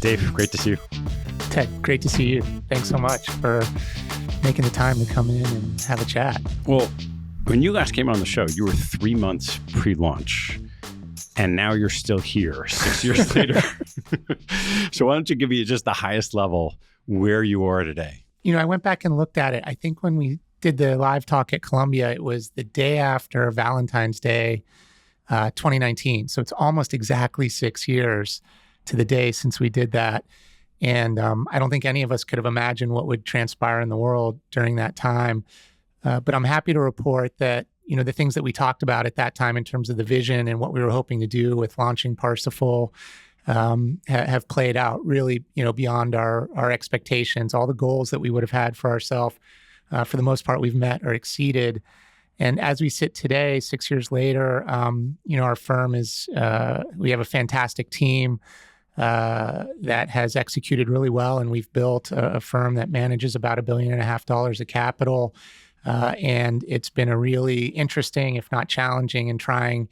Dave, great to see you. Ted, great to see you. Thanks so much for making the time to come in and have a chat. Well, when you last came on the show, you were 3 months pre-launch, and now you're still here 6 years later. So why don't you give me just the highest level where you are today? I went back and looked at it. I think when we did the live talk at Columbia, it was the day after Valentine's Day, 2019. So it's almost exactly 6 years to the day since we did that. And I don't think any of us could have imagined what would transpire in the world during that time. But I'm happy to report that, the things that we talked about at that time in terms of the vision and what we were hoping to do with launching Parsifal have played out really, beyond our expectations. All the goals that we would have had for ourselves, for the most part, we've met or exceeded. And as we sit today, 6 years later, our firm we have a fantastic team that has executed really well. And we've built a firm that manages about $1.5 billion of capital. And it's been a really interesting, if not challenging and trying,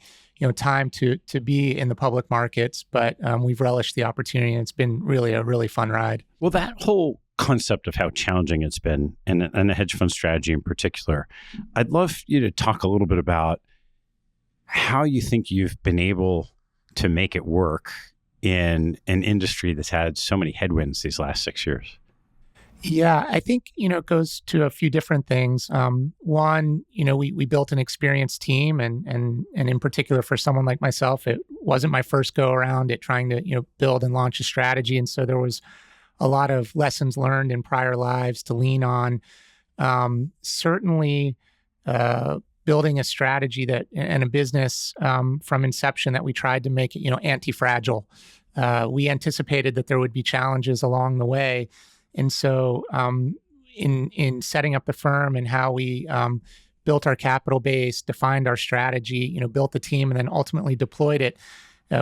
time to be in the public markets. But we've relished the opportunity, and it's been really a really fun ride. Well, that whole concept of how challenging it's been, and a hedge fund strategy in particular, I'd love you to talk a little bit about how you think you've been able to make it work in an industry that's had so many headwinds these last 6 years. Yeah, I think, it goes to a few different things. One, we built an experienced team, and in particular for someone like myself, it wasn't my first go around at trying to, build and launch a strategy. And so there was a lot of lessons learned in prior lives to lean on. Certainly, building a strategy and a business from inception that we tried to make it, anti-fragile. We anticipated that there would be challenges along the way. And so in setting up the firm and how we built our capital base, defined our strategy, built the team, and then ultimately deployed it,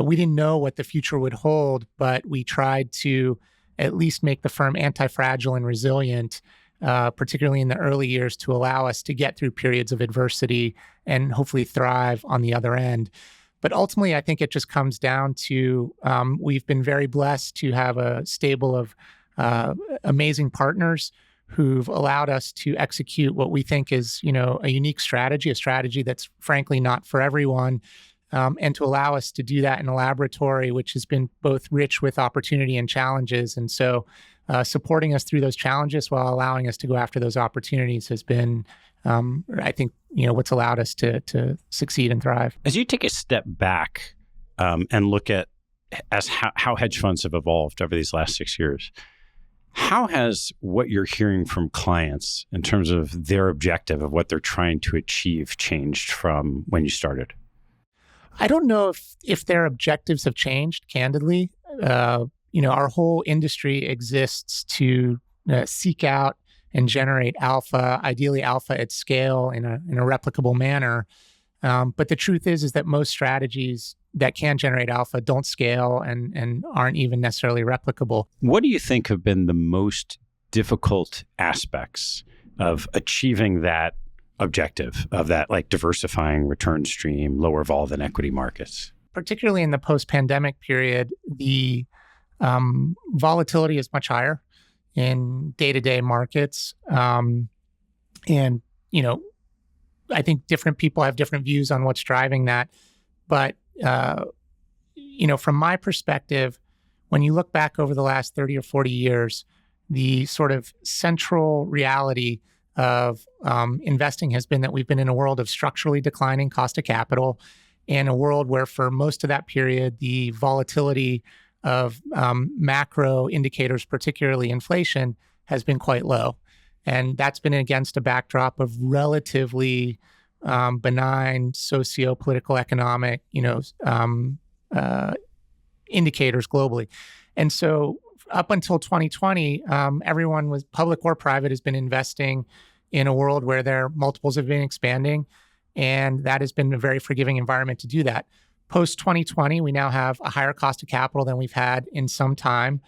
we didn't know what the future would hold, but we tried to at least make the firm anti-fragile and resilient, particularly in the early years, to allow us to get through periods of adversity and hopefully thrive on the other end. But ultimately, I think it just comes down to we've been very blessed to have a stable of amazing partners who've allowed us to execute what we think is, a unique strategy, a strategy that's frankly not for everyone, and to allow us to do that in a laboratory, which has been both rich with opportunity and challenges. And so supporting us through those challenges while allowing us to go after those opportunities has been, I think, what's allowed us to succeed and thrive. As you take a step back and look at how hedge funds have evolved over these last 6 years, how has what you're hearing from clients in terms of their objective of what they're trying to achieve changed from when you started? I don't know if their objectives have changed, candidly. Our whole industry exists to seek out and generate alpha, ideally alpha at scale in a replicable manner. But the truth is that most strategies that can generate alpha don't scale and aren't even necessarily replicable. What do you think have been the most difficult aspects of achieving that objective of that, like diversifying return stream, lower vol than equity markets? Particularly in the post-pandemic period, the volatility is much higher in day-to-day markets. And, I think different people have different views on what's driving that. But, from my perspective, when you look back over the last 30 or 40 years, the sort of central reality of investing has been that we've been in a world of structurally declining cost of capital, and a world where for most of that period, the volatility of macro indicators, particularly inflation, has been quite low. And that's been against a backdrop of relatively benign socio-political, economic, indicators globally. And so up until 2020, everyone, was public or private, has been investing in a world where their multiples have been expanding. And that has been a very forgiving environment to do that. Post 2020, we now have a higher cost of capital than we've had in some time.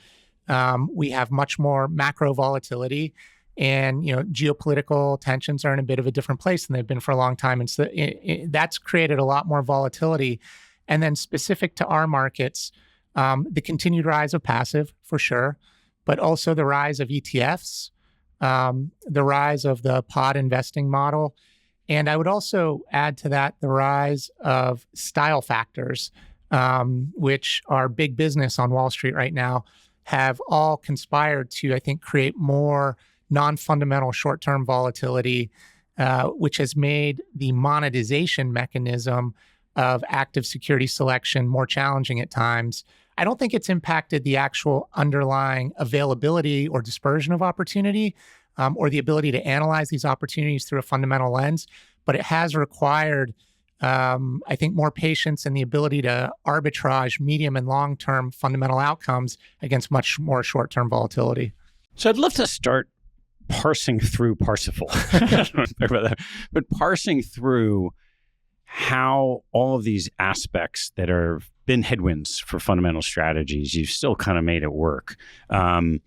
We have much more macro volatility, and geopolitical tensions are in a bit of a different place than they've been for a long time. And so that's created a lot more volatility. And then specific to our markets, the continued rise of passive for sure, but also the rise of ETFs, the rise of the pod investing model. And I would also add to that the rise of style factors, which are big business on Wall Street right now, have all conspired to, I think, create more non-fundamental short-term volatility, which has made the monetization mechanism of active security selection more challenging at times. I don't think it's impacted the actual underlying availability or dispersion of opportunity, or the ability to analyze these opportunities through a fundamental lens, but it has required, I think, more patience and the ability to arbitrage medium and long-term fundamental outcomes against much more short-term volatility. So I'd love to start parsing through Parsifal, but parsing through how all of these aspects that have been headwinds for fundamental strategies, you've still kind of made it work. And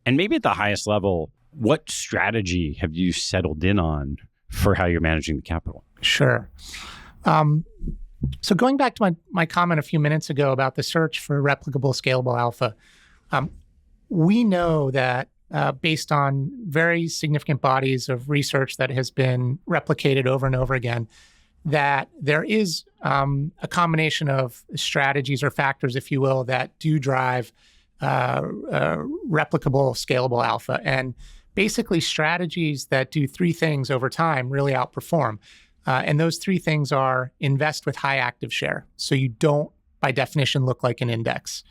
maybe at the highest level, what strategy have you settled in on for how you're managing the capital? Sure. So going back to my comment a few minutes ago about the search for replicable, scalable alpha, we know that based on very significant bodies of research that has been replicated over and over again, that there is a combination of strategies or factors, if you will, that do drive replicable, scalable alpha. And basically strategies that do three things over time really outperform. And those three things are: invest with high active share, so you don't, by definition, look like an index.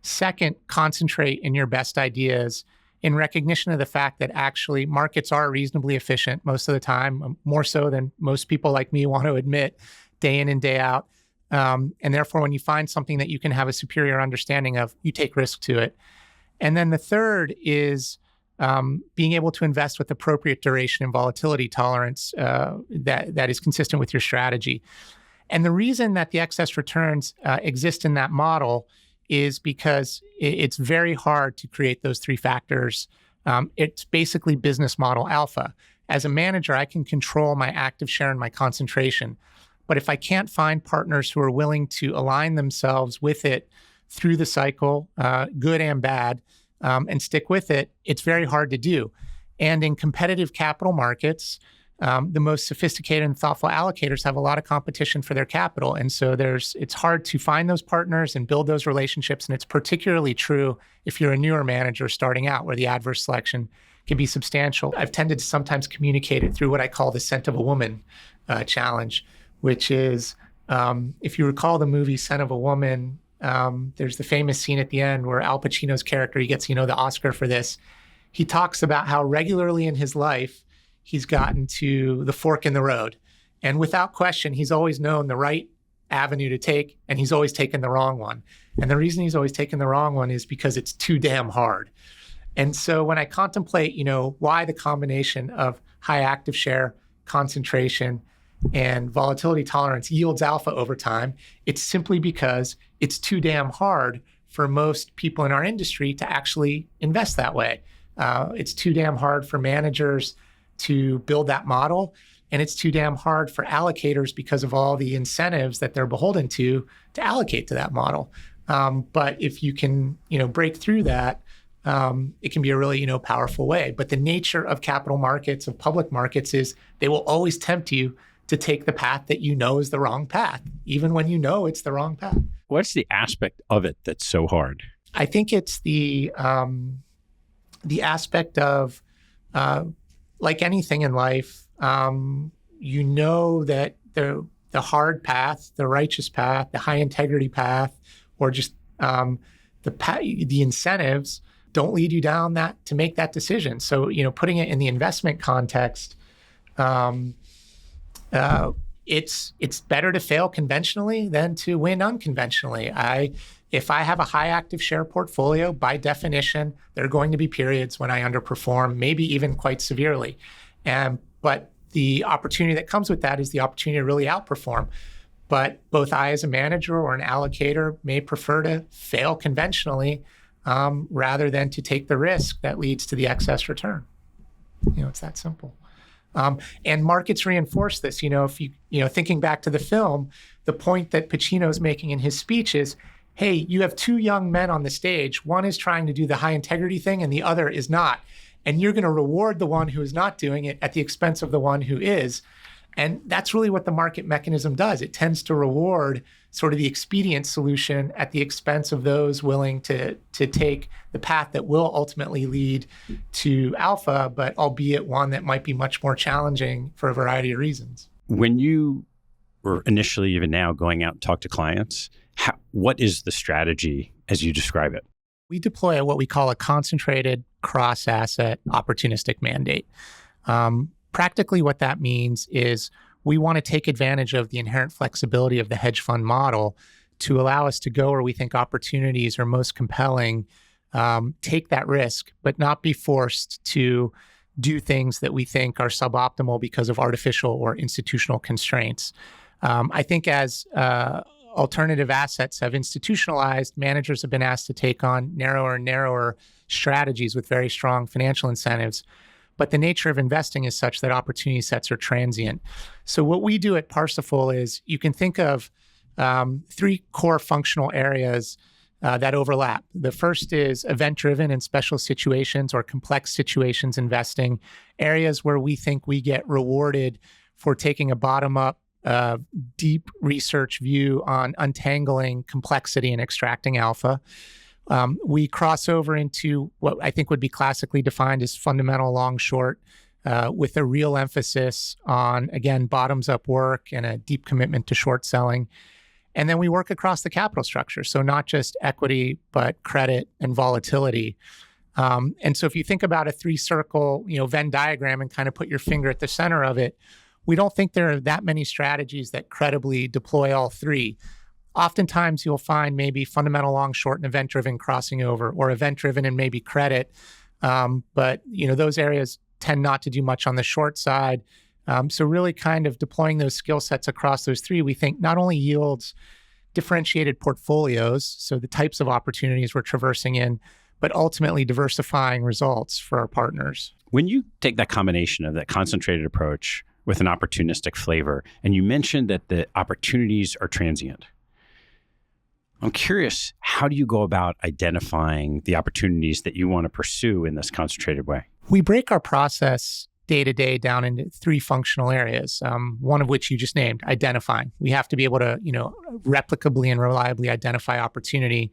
Second, concentrate in your best ideas in recognition of the fact that actually markets are reasonably efficient most of the time, more so than most people like me want to admit, day in and day out. And therefore, when you find something that you can have a superior understanding of, you take risk to it. And then the third is being able to invest with appropriate duration and volatility tolerance that is consistent with your strategy. And the reason that the excess returns exist in that model is because it's very hard to create those three factors. It's basically business model alpha. As a manager, I can control my active share and my concentration. But if I can't find partners who are willing to align themselves with it through the cycle, good and bad, and stick with it, it's very hard to do. And in competitive capital markets, the most sophisticated and thoughtful allocators have a lot of competition for their capital. And so it's hard to find those partners and build those relationships. And it's particularly true if you're a newer manager starting out, where the adverse selection can be substantial. I've tended to sometimes communicate it through what I call the scent of a woman challenge, which is, if you recall the movie Scent of a Woman, there's the famous scene at the end where Al Pacino's character, he gets, the Oscar for this. He talks about how regularly in his life, he's gotten to the fork in the road. And without question, he's always known the right avenue to take, and he's always taken the wrong one. And the reason he's always taken the wrong one is because it's too damn hard. And so when I contemplate, why the combination of high active share, concentration, and volatility tolerance yields alpha over time, it's simply because it's too damn hard for most people in our industry to actually invest that way. It's too damn hard for managers to build that model. And it's too damn hard for allocators because of all the incentives that they're beholden to allocate to that model. But if you can, break through that, it can be a really, powerful way. But the nature of capital markets, of public markets, is they will always tempt you to take the path that you know is the wrong path, even when you know it's the wrong path. What's the aspect of it that's so hard? I think it's the aspect of, like anything in life, that the hard path, the righteous path, the high integrity path, or just the incentives don't lead you down that to make that decision. So, putting it in the investment context, it's better to fail conventionally than to win unconventionally. If I have a high active share portfolio, by definition, there are going to be periods when I underperform, maybe even quite severely. But the opportunity that comes with that is the opportunity to really outperform. But both I as a manager or an allocator may prefer to fail conventionally rather than to take the risk that leads to the excess return. It's that simple. And markets reinforce this. If thinking back to the film, the point that Pacino's making in his speech is, hey, you have two young men on the stage. One is trying to do the high integrity thing and the other is not. And you're going to reward the one who is not doing it at the expense of the one who is. And that's really what the market mechanism does. It tends to reward sort of the expedient solution at the expense of those willing to take the path that will ultimately lead to alpha, but albeit one that might be much more challenging for a variety of reasons. When you were initially, even now, going out and talk to clients, what is the strategy as you describe it? We deploy what we call a concentrated cross-asset opportunistic mandate. Practically what that means is we want to take advantage of the inherent flexibility of the hedge fund model to allow us to go where we think opportunities are most compelling, take that risk, but not be forced to do things that we think are suboptimal because of artificial or institutional constraints. I think as alternative assets have institutionalized, managers have been asked to take on narrower and narrower strategies with very strong financial incentives. But the nature of investing is such that opportunity sets are transient. So what we do at Parsifal is you can think of three core functional areas that overlap. The first is event-driven and special situations or complex situations investing, areas where we think we get rewarded for taking a bottom-up, deep research view on untangling complexity and extracting alpha. We cross over into what I think would be classically defined as fundamental long-short, with a real emphasis on, again, bottoms-up work and a deep commitment to short selling. And then we work across the capital structure. So not just equity, but credit and volatility. And so if you think about a three-circle, Venn diagram and kind of put your finger at the center of it, we don't think there are that many strategies that credibly deploy all three. Oftentimes, you'll find maybe fundamental long, short, and event-driven crossing over, or event-driven and maybe credit. But those areas tend not to do much on the short side. So really kind of deploying those skill sets across those three, we think not only yields differentiated portfolios, so the types of opportunities we're traversing in, but ultimately diversifying results for our partners. When you take that combination of that concentrated approach with an opportunistic flavor, and you mentioned that the opportunities are transient, I'm curious, how do you go about identifying the opportunities that you want to pursue in this concentrated way? We break our process day to day down into three functional areas, one of which you just named, identifying. We have to be able to, replicably and reliably identify opportunity.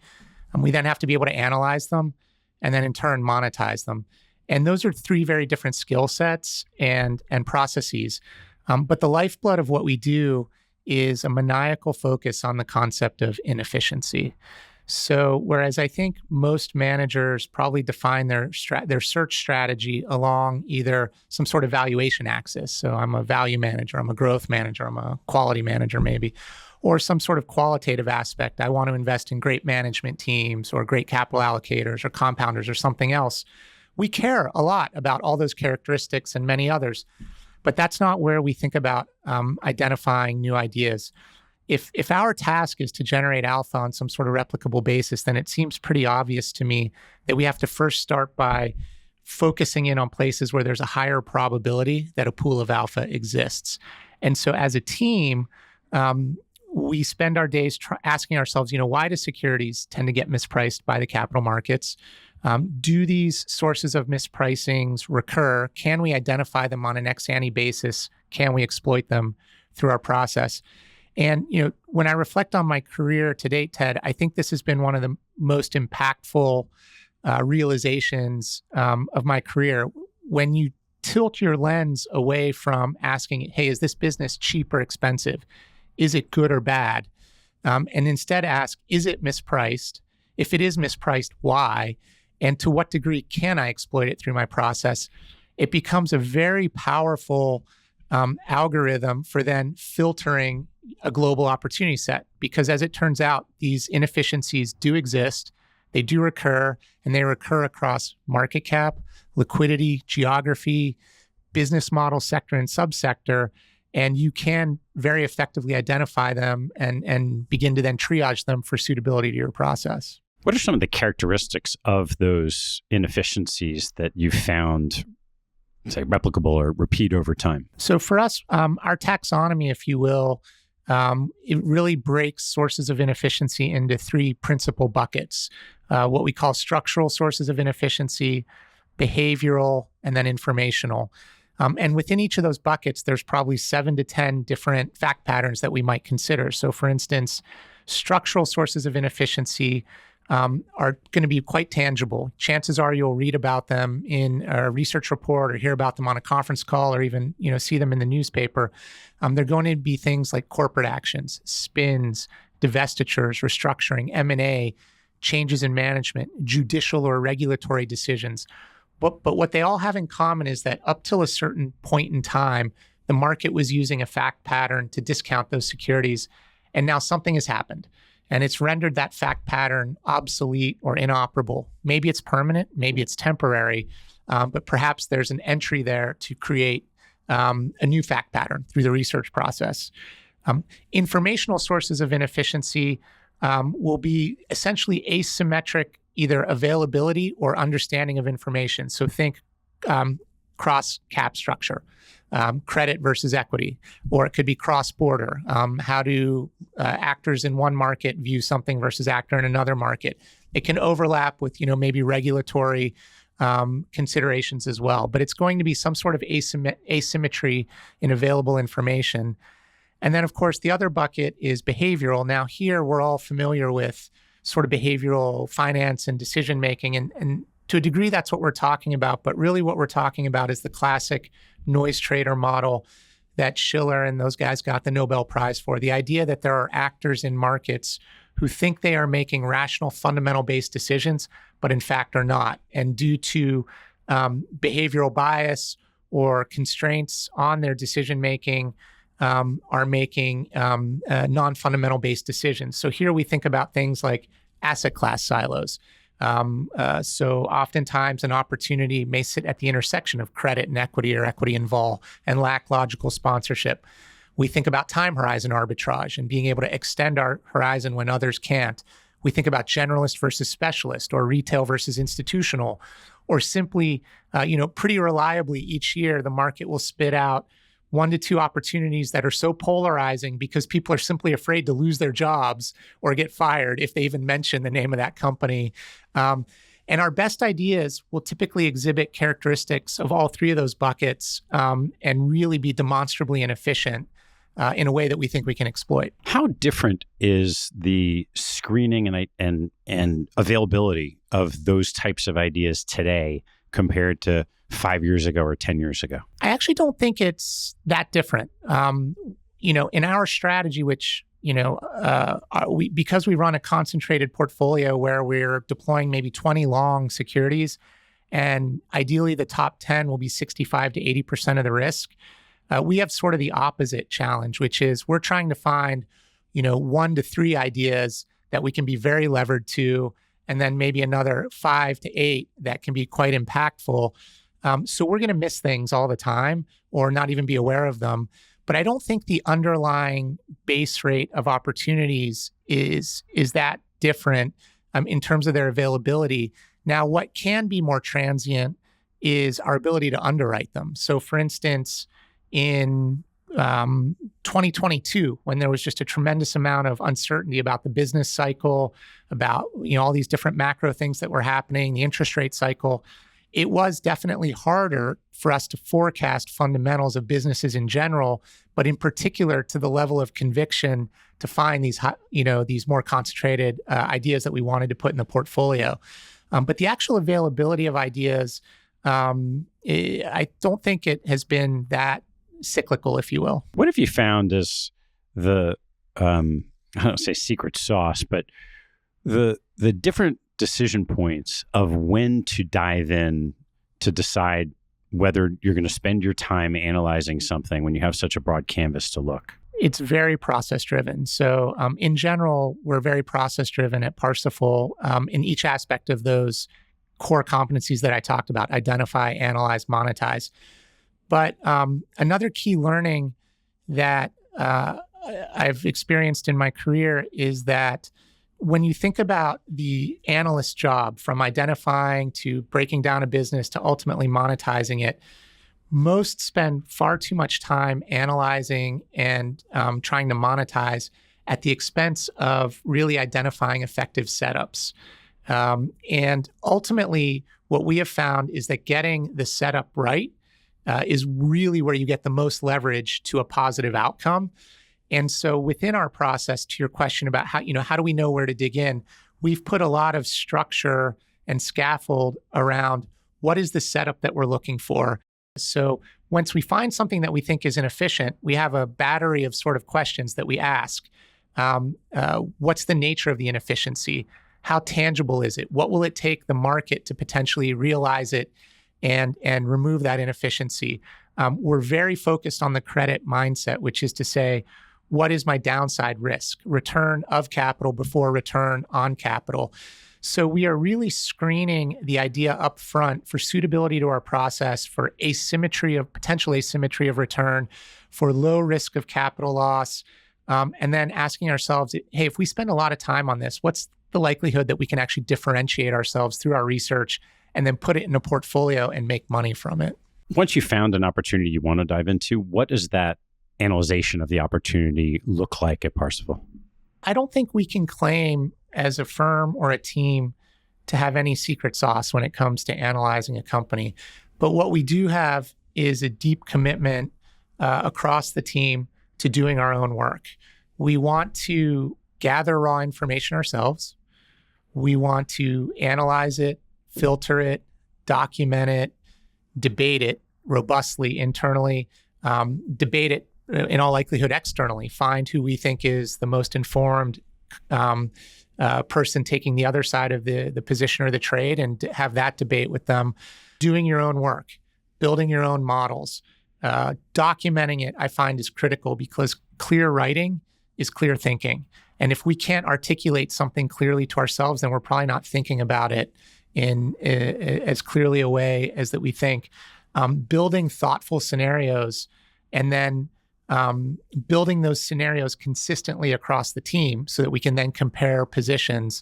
We then have to be able to analyze them and then in turn monetize them. And those are three very different skill sets and processes. But the lifeblood of what we do is a maniacal focus on the concept of inefficiency. So whereas I think most managers probably define their search strategy along either some sort of valuation axis. So I'm a value manager, I'm a growth manager, I'm a quality manager maybe, or some sort of qualitative aspect. I want to invest in great management teams or great capital allocators or compounders or something else. We care a lot about all those characteristics and many others. But that's not where we think about identifying new ideas. If our task is to generate alpha on some sort of replicable basis, then it seems pretty obvious to me that we have to first start by focusing in on places where there's a higher probability that a pool of alpha exists. And so as a team, we spend our days asking ourselves, why do securities tend to get mispriced by the capital markets? Do these sources of mispricings recur? Can we identify them on an ex-ante basis? Can we exploit them through our process? And when I reflect on my career to date, Ted, I think this has been one of the most impactful realizations of my career. When you tilt your lens away from asking, hey, is this business cheap or expensive? Is it good or bad? And instead ask, is it mispriced? If it is mispriced, why? And to what degree can I exploit it through my process? It becomes a very powerful algorithm for then filtering a global opportunity set. Because as it turns out, these inefficiencies do exist, they do recur, and they recur across market cap, liquidity, geography, business model, sector, and subsector. And you can very effectively identify them and begin to then triage them for suitability to your process. What are some of the characteristics of those inefficiencies that you found, say, replicable or repeat over time? So for us, our taxonomy, if you will, it really breaks sources of inefficiency into three principal buckets, what we call structural sources of inefficiency, behavioral, and then informational. And within each of those buckets, there's probably 7 to 10 different fact patterns that we might consider. So for instance, structural sources of inefficiency are going to be quite tangible. Chances are you'll read about them in a research report or hear about them on a conference call or even see them in the newspaper. They're going to be things like corporate actions, spins, divestitures, restructuring, M&A, changes in management, judicial or regulatory decisions. But what they all have in common is that up till a certain point in time, the market was using a fact pattern to discount those securities, and now something has happened. And it's rendered that fact pattern obsolete or inoperable. Maybe it's permanent, maybe it's temporary, but perhaps there's an entry there to create a new fact pattern through the research process. Informational sources of inefficiency will be essentially asymmetric, either availability or understanding of information. So think cross-cap structure. Credit versus equity, or it could be cross-border. How do actors in one market view something versus actor in another market? It can overlap with, maybe regulatory considerations as well, but it's going to be some sort of asymmetry in available information. And then, of course, the other bucket is behavioral. Now, here we're all familiar with sort of behavioral finance and decision-making, and to a degree, that's what we're talking about. But really what we're talking about is the classic noise trader model that Schiller and those guys got the Nobel Prize for. The idea that there are actors in markets who think they are making rational, fundamental-based decisions, but in fact are not. And due to behavioral bias or constraints on their decision-making, are making non-fundamental-based decisions. So here we think about things like asset class silos. So oftentimes an opportunity may sit at the intersection of credit and equity or equity and vol and lack logical sponsorship. We think about time horizon arbitrage and being able to extend our horizon when others can't. We think about generalist versus specialist or retail versus institutional, or simply, pretty reliably each year, the market will spit out 1 to 2 opportunities that are so polarizing because people are simply afraid to lose their jobs or get fired if they even mention the name of that company. And our best ideas will typically exhibit characteristics of all 3 of those buckets and really be demonstrably inefficient in a way that we think we can exploit. How different is the screening and availability of those types of ideas today compared to 5 years ago or 10 years ago? I actually don't think it's that different. In our strategy, which, because we run a concentrated portfolio where we're deploying maybe 20 long securities, and ideally the top 10 will be 65 to 80% of the risk, we have sort of the opposite challenge, which is we're trying to find, 1 to 3 ideas that we can be very levered to, and then maybe another 5 to 8 that can be quite impactful. So we're going to miss things all the time or not even be aware of them. But I don't think the underlying base rate of opportunities is that different in terms of their availability. Now, what can be more transient is our ability to underwrite them. So for instance, in 2022, when there was just a tremendous amount of uncertainty about the business cycle, about all these different macro things that were happening, the interest rate cycle, it was definitely harder for us to forecast fundamentals of businesses in general, but in particular to the level of conviction to find these, these more concentrated ideas that we wanted to put in the portfolio. But the actual availability of ideas, I don't think it has been that cyclical, if you will. What have you found as the, I don't say secret sauce, but the different decision points of when to dive in to decide whether you're going to spend your time analyzing something when you have such a broad canvas to look? It's very process driven. So in general, we're very process driven at Parsifal in each aspect of those core competencies that I talked about: identify, analyze, monetize. But another key learning that I've experienced in my career is that when you think about the analyst job, from identifying to breaking down a business to ultimately monetizing it, most spend far too much time analyzing and trying to monetize at the expense of really identifying effective setups. And ultimately, what we have found is that getting the setup right is really where you get the most leverage to a positive outcome. And so within our process, to your question about how do we know where to dig in, we've put a lot of structure and scaffold around what is the setup that we're looking for. So once we find something that we think is inefficient, we have a battery of sort of questions that we ask. What's the nature of the inefficiency? How tangible is it? What will it take the market to potentially realize it and remove that inefficiency? We're very focused on the credit mindset, which is to say, what is my downside risk? Return of capital before return on capital. So we are really screening the idea up front for suitability to our process, for potential asymmetry of return, for low risk of capital loss, and then asking ourselves, hey, if we spend a lot of time on this, what's the likelihood that we can actually differentiate ourselves through our research and then put it in a portfolio and make money from it? Once you found an opportunity you want to dive into, what does that analyzation of the opportunity look like at Parsifal? I don't think we can claim as a firm or a team to have any secret sauce when it comes to analyzing a company. But what we do have is a deep commitment across the team to doing our own work. We want to gather raw information ourselves. We want to analyze it, filter it, document it, debate it robustly internally, debate it in all likelihood externally, find who we think is the most informed person taking the other side of the position or the trade, and have that debate with them. Doing your own work, building your own models, documenting it, I find is critical, because clear writing is clear thinking. And if we can't articulate something clearly to ourselves, then we're probably not thinking about it in as clearly a way as that we think. Building thoughtful scenarios and then building those scenarios consistently across the team so that we can then compare positions,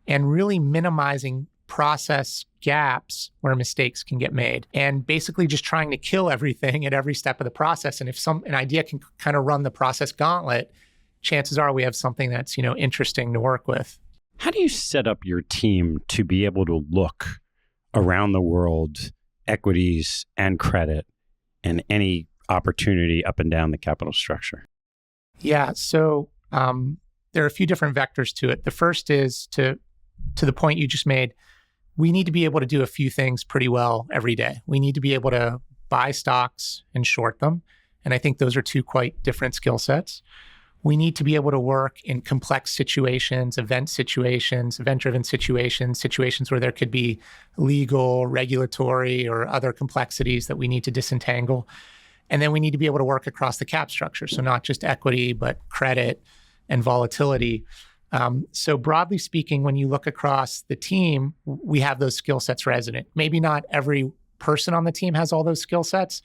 and really minimizing process gaps where mistakes can get made, and basically just trying to kill everything at every step of the process. And if an idea can kind of run the process gauntlet, chances are we have something that's, interesting to work with. How do you set up your team to be able to look around the world, equities and credit, and any opportunity up and down the capital structure? Yeah, so there are a few different vectors to it. The first is to the point you just made. We need to be able to do a few things pretty well every day. We need to be able to buy stocks and short them. And I think those are two quite different skill sets. We need to be able to work in complex situations, event-driven situations where there could be legal, regulatory, or other complexities that we need to disentangle. And then we need to be able to work across the cap structure. So not just equity, but credit and volatility. So broadly speaking, when you look across the team, we have those skill sets resident. Maybe not every person on the team has all those skill sets,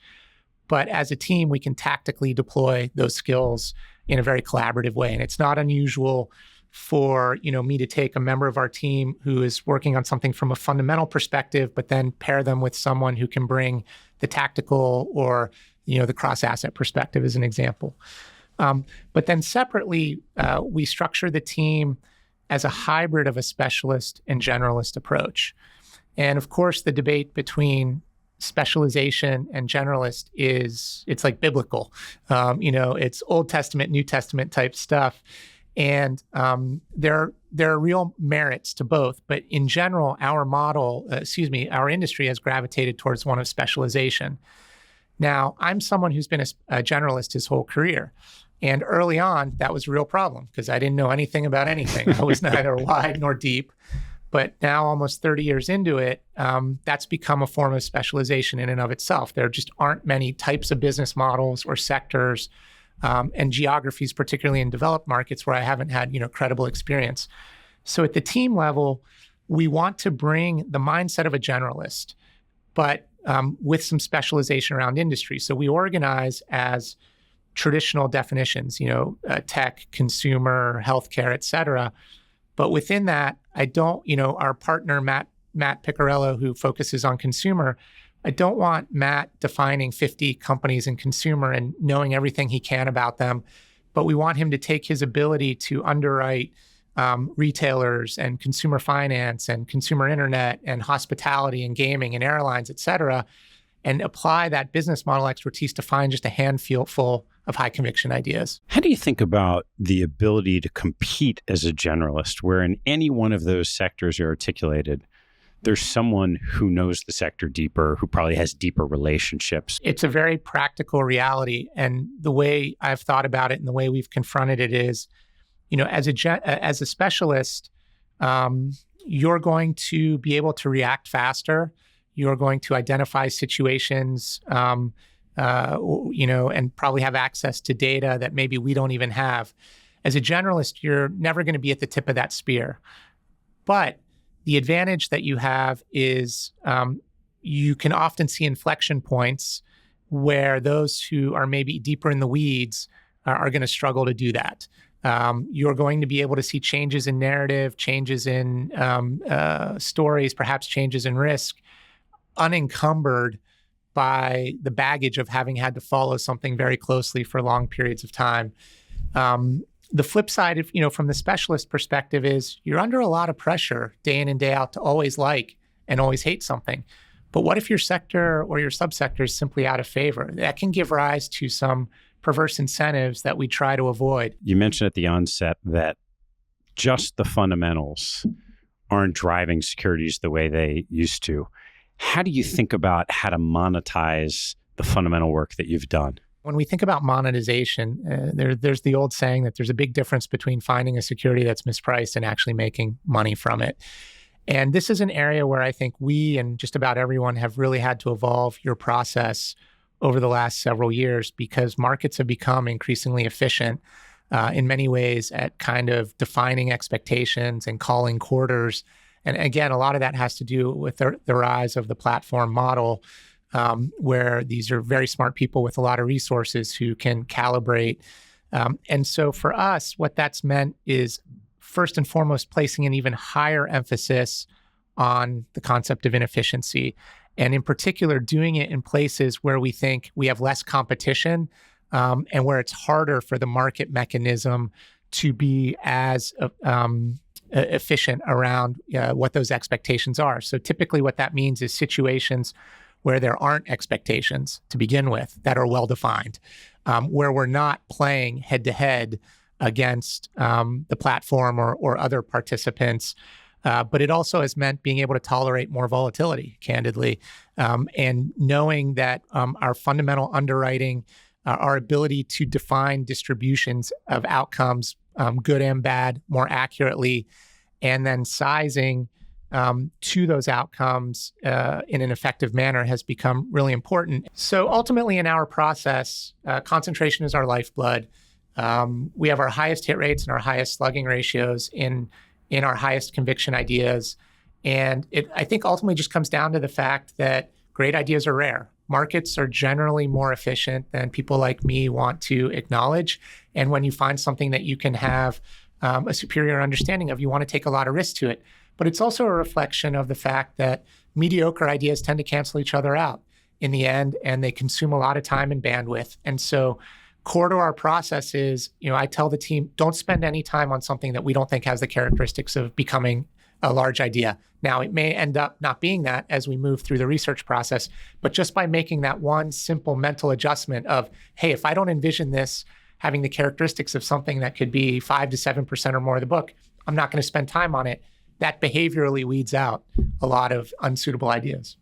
but as a team, we can tactically deploy those skills in a very collaborative way. And it's not unusual for me to take a member of our team who is working on something from a fundamental perspective, but then pair them with someone who can bring the tactical or the cross-asset perspective as an example. But then separately, we structure the team as a hybrid of a specialist and generalist approach. And of course, the debate between specialization and generalist it's like biblical. It's Old Testament, New Testament type stuff. And there are real merits to both. But in general, our industry has gravitated towards one of specialization. Now, I'm someone who's been a generalist his whole career. And early on, that was a real problem because I didn't know anything about anything. I was neither wide nor deep. But now, almost 30 years into it, that's become a form of specialization in and of itself. There just aren't many types of business models or sectors and geographies, particularly in developed markets, where I haven't had credible experience. So at the team level, we want to bring the mindset of a generalist, but with some specialization around industry. So we organize as traditional definitions, tech, consumer, healthcare, et cetera. But within that, our partner, Matt Piccarello, who focuses on consumer, I don't want Matt defining 50 companies in consumer and knowing everything he can about them, but we want him to take his ability to underwrite retailers and consumer finance and consumer internet and hospitality and gaming and airlines, et cetera, and apply that business model expertise to find just a handful of high conviction ideas. How do you think about the ability to compete as a generalist, where in any one of those sectors you articulated, there's someone who knows the sector deeper, who probably has deeper relationships? It's a very practical reality. And the way I've thought about it and the way we've confronted it is, as a specialist, you're going to be able to react faster. You're going to identify situations, and probably have access to data that maybe we don't even have. As a generalist, you're never going to be at the tip of that spear. But the advantage that you have is you can often see inflection points where those who are maybe deeper in the weeds are going to struggle to do that. You're going to be able to see changes in narrative, changes in stories, perhaps changes in risk, unencumbered by the baggage of having had to follow something very closely for long periods of time. The flip side of, from the specialist perspective is you're under a lot of pressure day in and day out to always like and always hate something. But what if your sector or your subsector is simply out of favor? That can give rise to some perverse incentives that we try to avoid. You mentioned at the onset that just the fundamentals aren't driving securities the way they used to. How do you think about how to monetize the fundamental work that you've done? When we think about monetization, there's the old saying that there's a big difference between finding a security that's mispriced and actually making money from it. And this is an area where I think we and just about everyone have really had to evolve your process over the last several years, because markets have become increasingly efficient in many ways at kind of defining expectations and calling quarters. And again, a lot of that has to do with the rise of the platform model, where these are very smart people with a lot of resources who can calibrate. And so for us, what that's meant is first and foremost, placing an even higher emphasis on the concept of inefficiency. And in particular, doing it in places where we think we have less competition and where it's harder for the market mechanism to be as efficient around what those expectations are. So typically what that means is situations where there aren't expectations to begin with that are well-defined, where we're not playing head-to-head against the platform or other participants. But it also has meant being able to tolerate more volatility, candidly, and knowing that our fundamental underwriting, our ability to define distributions of outcomes, good and bad, more accurately, and then sizing to those outcomes in an effective manner has become really important. So ultimately in our process, concentration is our lifeblood. We have our highest hit rates and our highest slugging ratios in our highest conviction ideas. And it, I think, ultimately just comes down to the fact that great ideas are rare. Markets are generally more efficient than people like me want to acknowledge. And when you find something that you can have a superior understanding of, you want to take a lot of risk to it. But it's also a reflection of the fact that mediocre ideas tend to cancel each other out in the end, and they consume a lot of time and bandwidth. And so core to our process is, I tell the team, don't spend any time on something that we don't think has the characteristics of becoming a large idea. Now, it may end up not being that as we move through the research process, but just by making that one simple mental adjustment of, hey, if I don't envision this having the characteristics of something that could be 5 to 7% or more of the book, I'm not going to spend time on it. That behaviorally weeds out a lot of unsuitable ideas.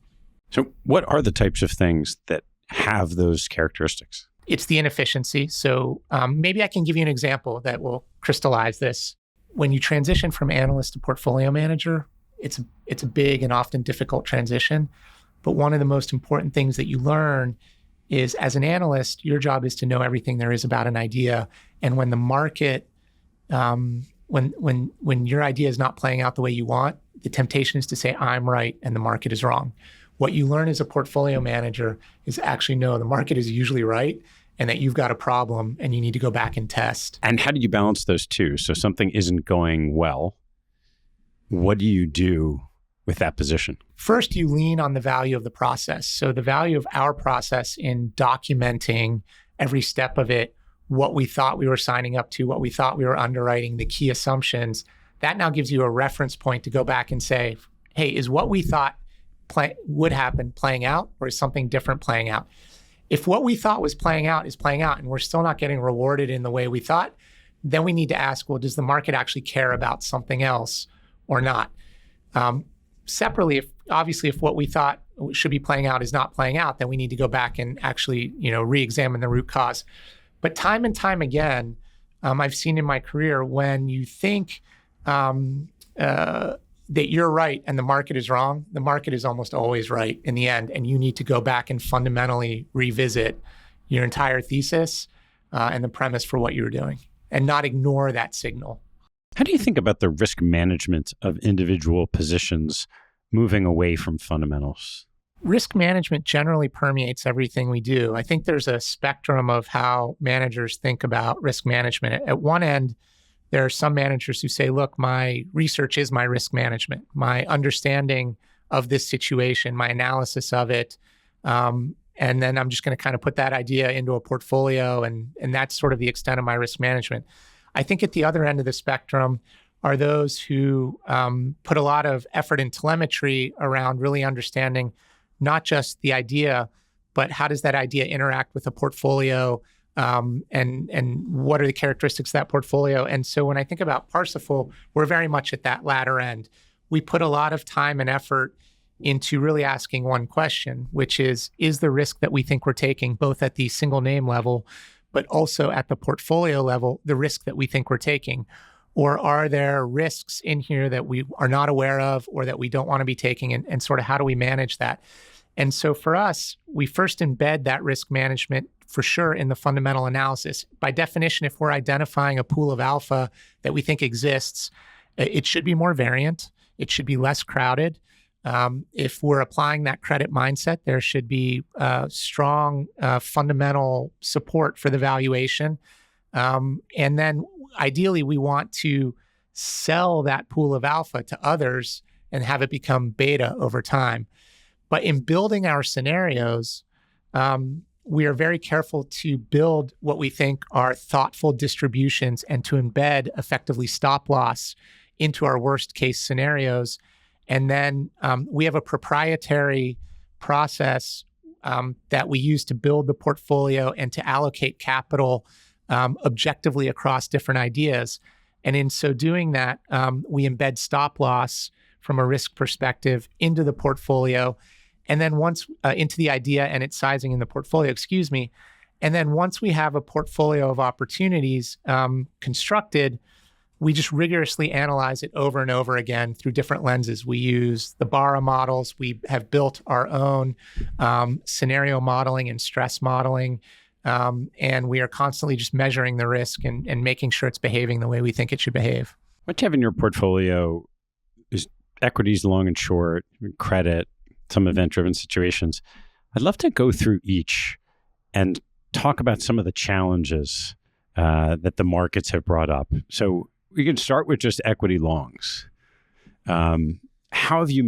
So what are the types of things that have those characteristics? It's the inefficiency. So maybe I can give you an example that will crystallize this. When you transition from analyst to portfolio manager, it's a big and often difficult transition. But one of the most important things that you learn is, as an analyst, your job is to know everything there is about an idea. And when the market, when your idea is not playing out the way you want, the temptation is to say, I'm right and the market is wrong. What you learn as a portfolio manager is actually, no, the market is usually right and that you've got a problem and you need to go back and test. And how do you balance those two? So something isn't going well. What do you do with that position? First, you lean on the value of the process. So the value of our process in documenting every step of it, what we thought we were signing up to, what we thought we were underwriting, the key assumptions, that now gives you a reference point to go back and say, hey, is what we thought would happen playing out, or is something different playing out? If what we thought was playing out is playing out and we're still not getting rewarded in the way we thought, then we need to ask, well, does the market actually care about something else or not? Separately, if what we thought should be playing out is not playing out, then we need to go back and actually, re-examine the root cause. But time and time again, I've seen in my career, when you think that you're right and the market is wrong, the market is almost always right in the end, and you need to go back and fundamentally revisit your entire thesis and the premise for what you were doing, and not ignore that signal. How do you think about the risk management of individual positions moving away from fundamentals? Risk management generally permeates everything we do. I think there's a spectrum of how managers think about risk management. At one end, there are some managers who say, look, my research is my risk management, my understanding of this situation, my analysis of it, and then I'm just going to kind of put that idea into a portfolio, and that's sort of the extent of my risk management. I think at the other end of the spectrum are those who put a lot of effort and telemetry around really understanding not just the idea, but how does that idea interact with a portfolio, and what are the characteristics of that portfolio? And so when I think about Parsifal, we're very much at that latter end. We put a lot of time and effort into really asking one question, which is the risk that we think we're taking, both at the single name level, but also at the portfolio level, the risk that we think we're taking? Or are there risks in here that we are not aware of or that we don't want to be taking, and sort of how do we manage that? And so for us, we first embed that risk management for sure in the fundamental analysis. By definition, if we're identifying a pool of alpha that we think exists, it should be more variant. It should be less crowded. If we're applying that credit mindset, there should be strong fundamental support for the valuation. And then ideally, we want to sell that pool of alpha to others and have it become beta over time. But in building our scenarios, we are very careful to build what we think are thoughtful distributions and to embed effectively stop loss into our worst case scenarios. And then we have a proprietary process that we use to build the portfolio and to allocate capital objectively across different ideas. And in so doing that, we embed stop loss from a risk perspective into the portfolio. And then once into the idea and its sizing in the portfolio, And then once we have a portfolio of opportunities constructed, we just rigorously analyze it over and over again through different lenses. We use the Barra models. We have built our own scenario modeling and stress modeling. And we are constantly just measuring the risk and making sure it's behaving the way we think it should behave. What you have in your portfolio is equities, long and short, credit, some event-driven situations. I'd love to go through each and talk about some of the challenges that the markets have brought up. So we can start with just equity longs. How have you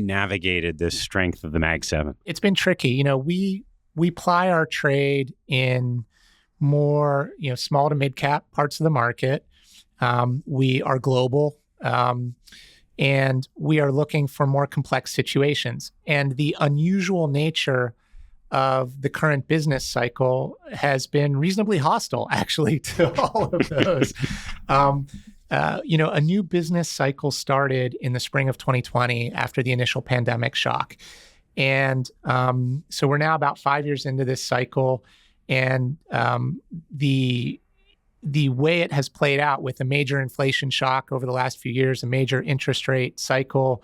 navigated this strength of the Mag 7? It's been tricky. We ply our trade in more, small to mid cap parts of the market. We are global, and we are looking for more complex situations. And the unusual nature of the current business cycle has been reasonably hostile, actually, to all of those. A new business cycle started in the spring of 2020 after the initial pandemic shock. And so we're now about 5 years into this cycle, and the way it has played out with a major inflation shock over the last few years, a major interest rate cycle,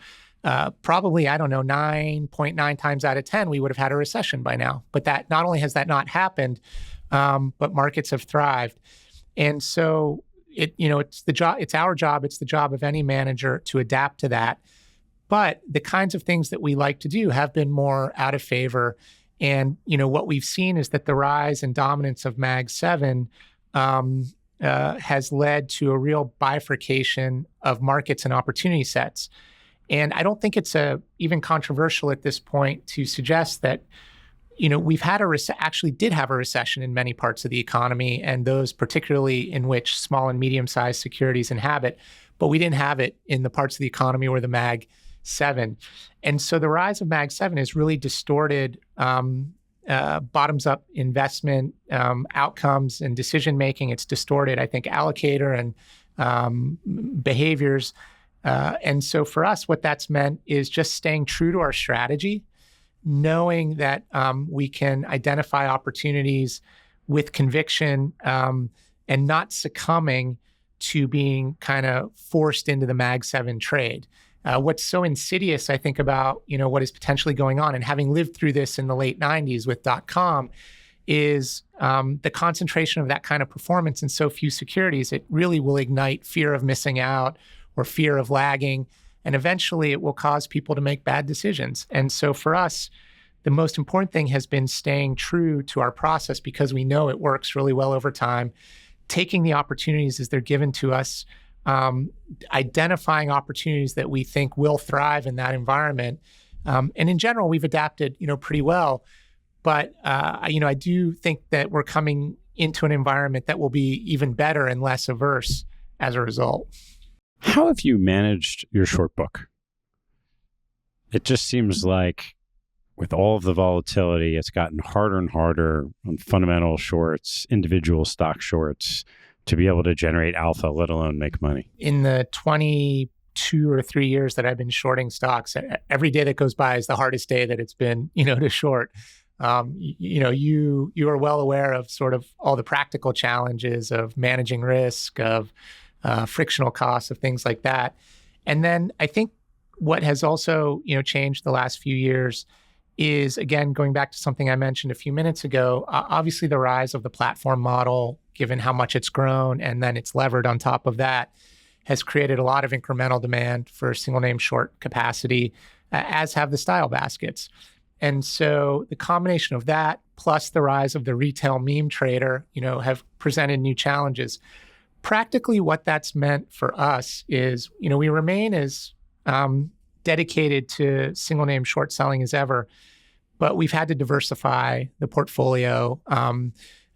probably, 9.9 times out of 10, we would have had a recession by now. But that not only has that not happened, but markets have thrived. And so it's our job, it's the job of any manager to adapt to that. But the kinds of things that we like to do have been more out of favor. And, what we've seen is that the rise and dominance of Mag 7 has led to a real bifurcation of markets and opportunity sets. And I don't think it's even controversial at this point to suggest that, we've had actually did have a recession in many parts of the economy, and those particularly in which small and medium-sized securities inhabit, but we didn't have it in the parts of the economy where the Mag 7. And so the rise of Mag 7 has really distorted bottoms-up investment outcomes and decision-making. It's distorted, I think, allocator and behaviors. And so for us, what that's meant is just staying true to our strategy, knowing that we can identify opportunities with conviction and not succumbing to being kind of forced into the Mag 7 trade. What's so insidious, I think, about what is potentially going on, and having lived through this in the late 90s with .com, is the concentration of that kind of performance in so few securities. It really will ignite fear of missing out or fear of lagging, and eventually it will cause people to make bad decisions. And so for us, the most important thing has been staying true to our process, because we know it works really well over time, taking the opportunities as they're given to us, identifying opportunities that we think will thrive in that environment. And in general, we've adapted, pretty well. But, I do think that we're coming into an environment that will be even better and less averse as a result. How have you managed your short book? It just seems like with all of the volatility, it's gotten harder and harder on fundamental shorts, individual stock shorts, to be able to generate alpha, let alone make money. In the 22 or 3 years that I've been shorting stocks, every day that goes by is the hardest day that it's been, to short. You are well aware of sort of all the practical challenges of managing risk, of frictional costs, of things like that. And then I think what has also, changed the last few years is, again, going back to something I mentioned a few minutes ago, obviously the rise of the platform model, given how much it's grown, and then it's levered on top of that, has created a lot of incremental demand for single name short capacity, as have the style baskets. And so the combination of that, plus the rise of the retail meme trader, have presented new challenges. Practically what that's meant for us is, we remain as dedicated to single name short selling as ever, but we've had to diversify the portfolio.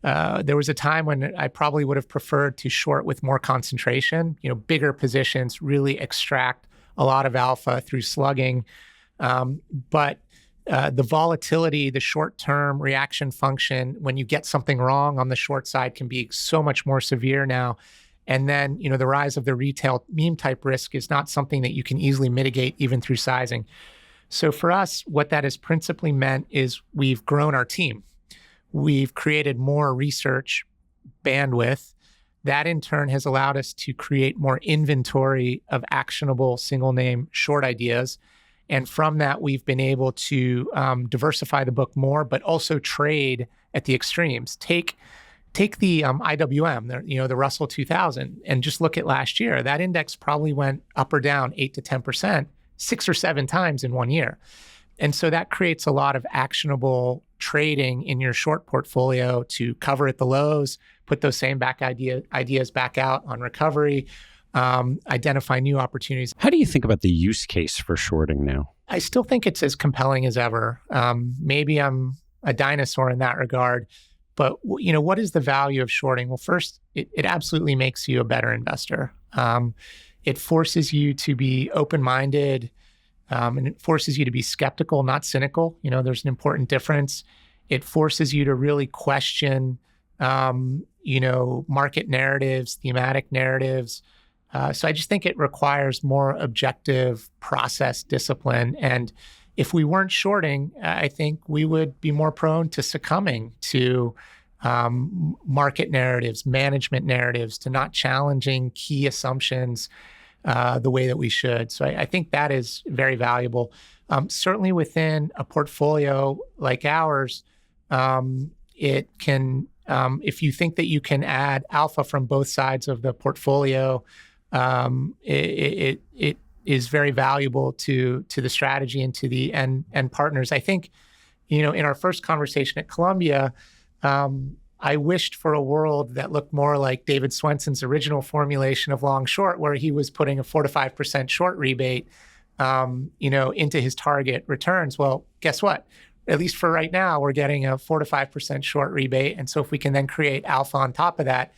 There was a time when I probably would have preferred to short with more concentration, bigger positions, really extract a lot of alpha through slugging. But the volatility, the short-term reaction function, when you get something wrong on the short side, can be so much more severe now. And then, the rise of the retail meme type risk is not something that you can easily mitigate even through sizing. So for us, what that has principally meant is we've grown our team. We've created more research bandwidth. That in turn has allowed us to create more inventory of actionable single name short ideas. And from that, we've been able to diversify the book more, but also trade at the extremes. Take the IWM, the Russell 2000, and just look at last year. That index probably went up or down 8 to 10%, 6 or 7 times in 1 year. And so that creates a lot of actionable trading in your short portfolio to cover at the lows, put those same ideas back out on recovery, identify new opportunities. How do you think about the use case for shorting now? I still think it's as compelling as ever. Maybe I'm a dinosaur in that regard, but what is the value of shorting? Well, first, it absolutely makes you a better investor. It forces you to be open-minded, and it forces you to be skeptical, not cynical. There's an important difference. It forces you to really question, market narratives, thematic narratives. So I just think it requires more objective process discipline. And if we weren't shorting, I think we would be more prone to succumbing to market narratives, management narratives, to not challenging key assumptions the way that we should. So I think that is very valuable. Certainly within a portfolio like ours, it can, if you think that you can add alpha from both sides of the portfolio, it is very valuable to the strategy and to the end partners. I think, in our first conversation at Columbia, I wished for a world that looked more like David Swenson's original formulation of long short, where he was putting a 4 to 5% short rebate into his target returns. Well, guess what? At least for right now, we're getting a 4 to 5% short rebate. And so if we can then create alpha on top of that,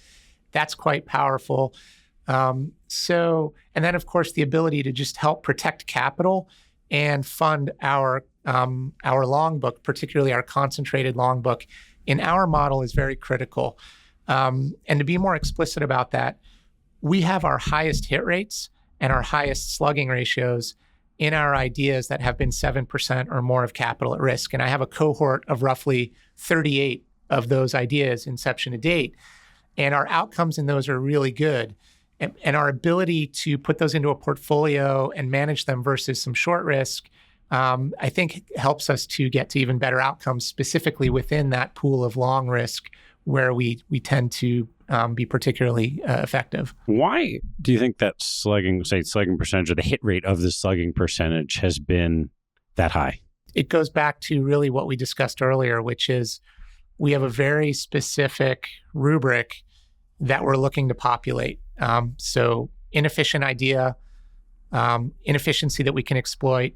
that's quite powerful. And then of course, the ability to just help protect capital and fund our long book, particularly our concentrated long book, in our model is very critical. And to be more explicit about that, we have our highest hit rates and our highest slugging ratios in our ideas that have been 7% or more of capital at risk. And I have a cohort of roughly 38 of those ideas inception to date. And our outcomes in those are really good. And our ability to put those into a portfolio and manage them versus some short risk, I think helps us to get to even better outcomes specifically within that pool of long risk where we tend to be particularly effective. Why do you think that slugging percentage or the hit rate of the slugging percentage has been that high? It goes back to really what we discussed earlier, which is we have a very specific rubric that we're looking to populate. So inefficient idea, inefficiency that we can exploit,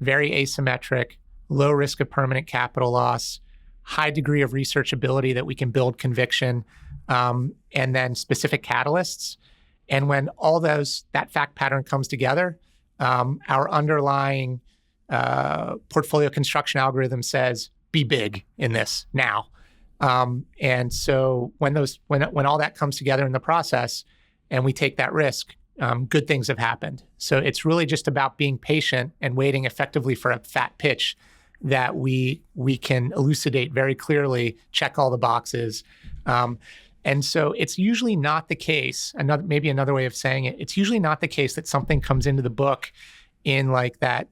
very asymmetric, low risk of permanent capital loss, high degree of researchability that we can build conviction, and then specific catalysts. And when all that fact pattern comes together, our underlying portfolio construction algorithm says, be big in this now. And so when all that comes together in the process and we take that risk, good things have happened. So it's really just about being patient and waiting effectively for a fat pitch that we can elucidate very clearly, check all the boxes. And so it's usually not the case, maybe another way of saying it, it's usually not the case that something comes into the book in like that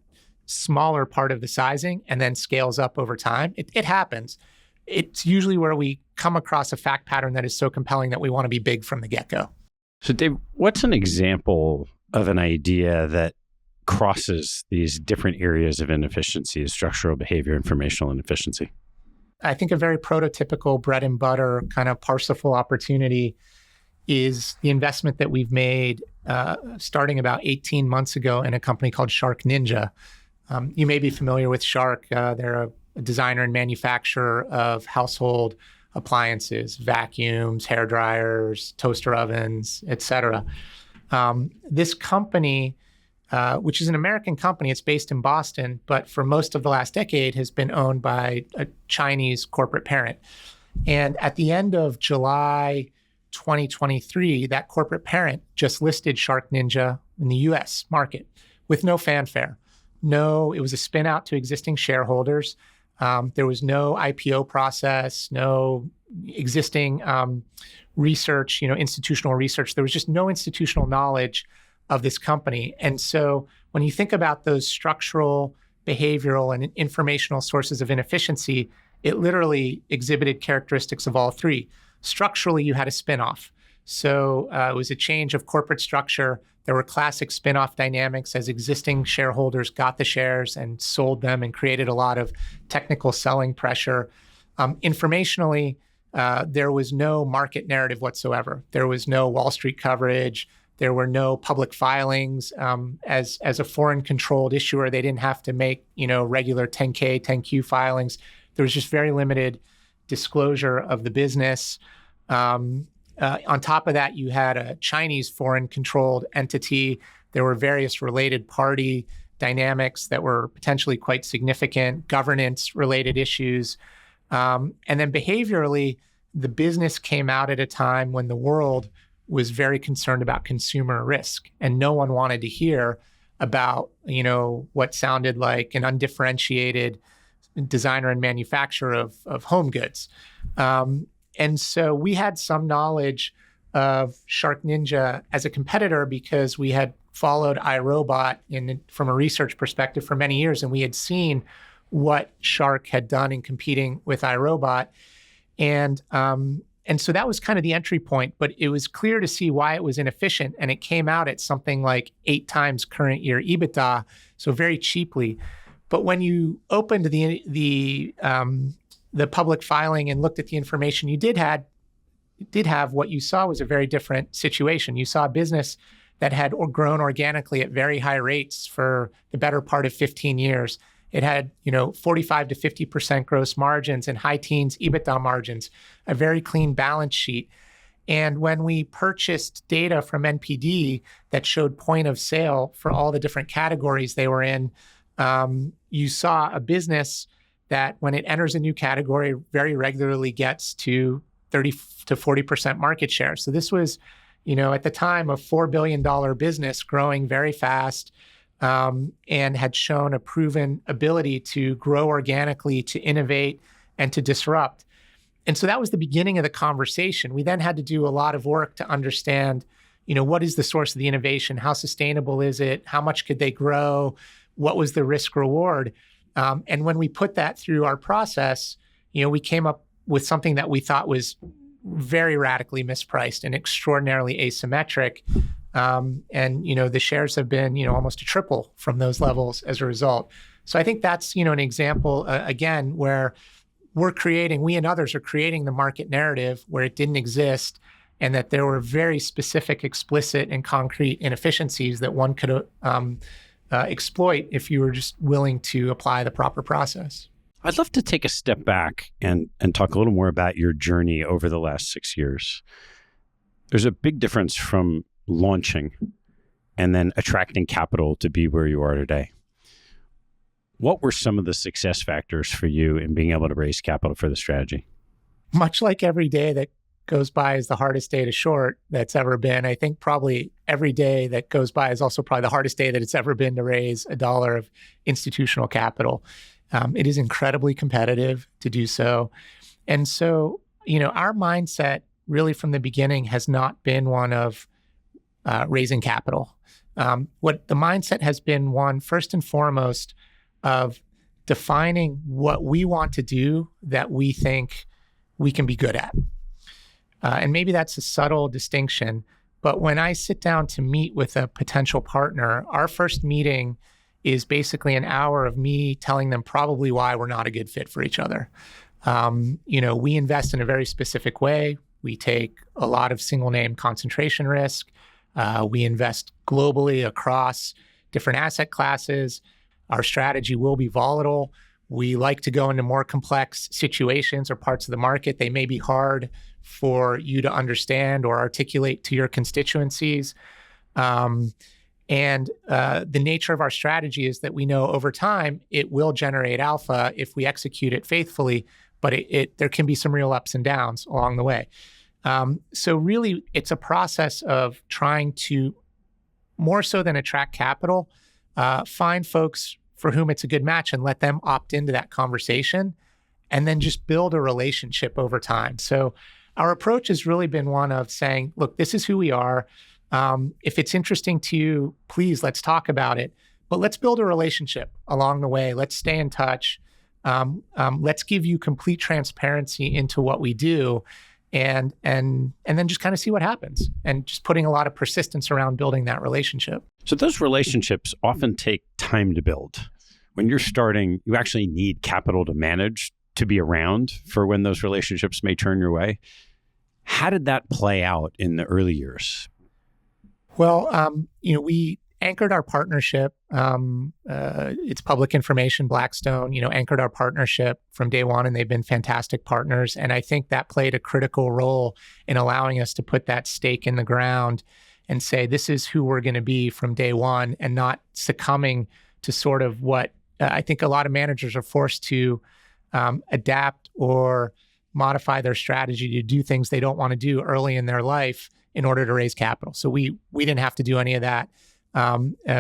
smaller part of the sizing and then scales up over time. It happens. It's usually where we come across a fact pattern that is so compelling that we want to be big from the get-go. So Dave, what's an example of an idea that crosses these different areas of inefficiency, structural behavior, informational inefficiency? I think a very prototypical bread and butter kind of Parsifal opportunity is the investment that we've made starting about 18 months ago in a company called Shark Ninja. You may be familiar with Shark. They're a designer and manufacturer of household appliances, vacuums, hair dryers, toaster ovens, et cetera. This company, which is an American company, it's based in Boston, but for most of the last decade has been owned by a Chinese corporate parent. And at the end of July 2023, that corporate parent just listed Shark Ninja in the US market with no fanfare. No, it was a spin out to existing shareholders. There was no IPO process, no existing research, institutional research. There was just no institutional knowledge of this company. And so when you think about those structural, behavioral, and informational sources of inefficiency, it literally exhibited characteristics of all three. Structurally, you had a spinoff. So it was a change of corporate structure. There were classic spinoff dynamics as existing shareholders got the shares and sold them and created a lot of technical selling pressure. Informationally, there was no market narrative whatsoever. There was no Wall Street coverage. There were no public filings. As a foreign-controlled issuer, they didn't have to make regular 10K, 10Q filings. There was just very limited disclosure of the business. On top of that, you had a Chinese foreign-controlled entity. There were various related party dynamics that were potentially quite significant, governance-related issues. And then behaviorally, the business came out at a time when the world was very concerned about consumer risk, and no one wanted to hear about, what sounded like an undifferentiated designer and manufacturer of home goods. And so we had some knowledge of Shark Ninja as a competitor because we had followed iRobot from a research perspective for many years, and we had seen what Shark had done in competing with iRobot. And so that was kind of the entry point, but it was clear to see why it was inefficient, and it came out at something like 8 times current year EBITDA, so very cheaply. But when you opened the public filing and looked at the information you did have, what you saw was a very different situation. You saw a business that had grown organically at very high rates for the better part of 15 years. It had, 45 to 50% gross margins and high teens EBITDA margins, a very clean balance sheet. And when we purchased data from NPD that showed point of sale for all the different categories they were in, you saw a business that when it enters a new category very regularly gets to 30 to 40% market share. So this was, at the time, a $4 billion business growing very fast, and had shown a proven ability to grow organically, to innovate, and to disrupt. And so that was the beginning of the conversation. We then had to do a lot of work to understand, what is the source of the innovation? How sustainable is it? How much could they grow? What was the risk reward? And when we put that through our process, we came up with something that we thought was very radically mispriced and extraordinarily asymmetric. And the shares have been, almost a triple from those levels as a result. So I think that's, an example, again, where we and others are creating the market narrative where it didn't exist, and that there were very specific, explicit, and concrete inefficiencies that one could exploit if you were just willing to apply the proper process. I'd love to take a step back and talk a little more about your journey over the last 6 years. There's a big difference from launching and then attracting capital to be where you are today. What were some of the success factors for you in being able to raise capital for the strategy? Much like every day that goes by is the hardest day to short that's ever been, I think probably every day that goes by is also probably the hardest day that it's ever been to raise $1 of institutional capital. It is incredibly competitive to do so. And so, our mindset really from the beginning has not been one of raising capital. What the mindset has been one, first and foremost, of defining what we want to do that we think we can be good at. And maybe that's a subtle distinction, but when I sit down to meet with a potential partner, our first meeting is basically an hour of me telling them probably why we're not a good fit for each other. We invest in a very specific way. We take a lot of single name concentration risk. We invest globally across different asset classes. Our strategy will be volatile. We like to go into more complex situations or parts of the market. They may be hard for you to understand or articulate to your constituencies. And the nature of our strategy is that we know over time it will generate alpha if we execute it faithfully, but there can be some real ups and downs along the way. So really, it's a process of trying to, more so than attract capital, find folks for whom it's a good match and let them opt into that conversation, and then just build a relationship over time. So our approach has really been one of saying, look, this is who we are. If it's interesting to you, please, let's talk about it. But let's build a relationship along the way. Let's stay in touch. Let's give you complete transparency into what we do, and then just kind of see what happens. And just putting a lot of persistence around building that relationship. So those relationships often take time to build. When you're starting, you actually need capital to manage, to be around for when those relationships may turn your way. How did that play out in the early years? Well, we anchored our partnership. It's public information. Blackstone, anchored our partnership from day one, and they've been fantastic partners. And I think that played a critical role in allowing us to put that stake in the ground and say, this is who we're going to be from day one, and not succumbing to sort of what I think a lot of managers are forced to adapt or modify their strategy to do things they don't want to do early in their life in order to raise capital. So we didn't have to do any of that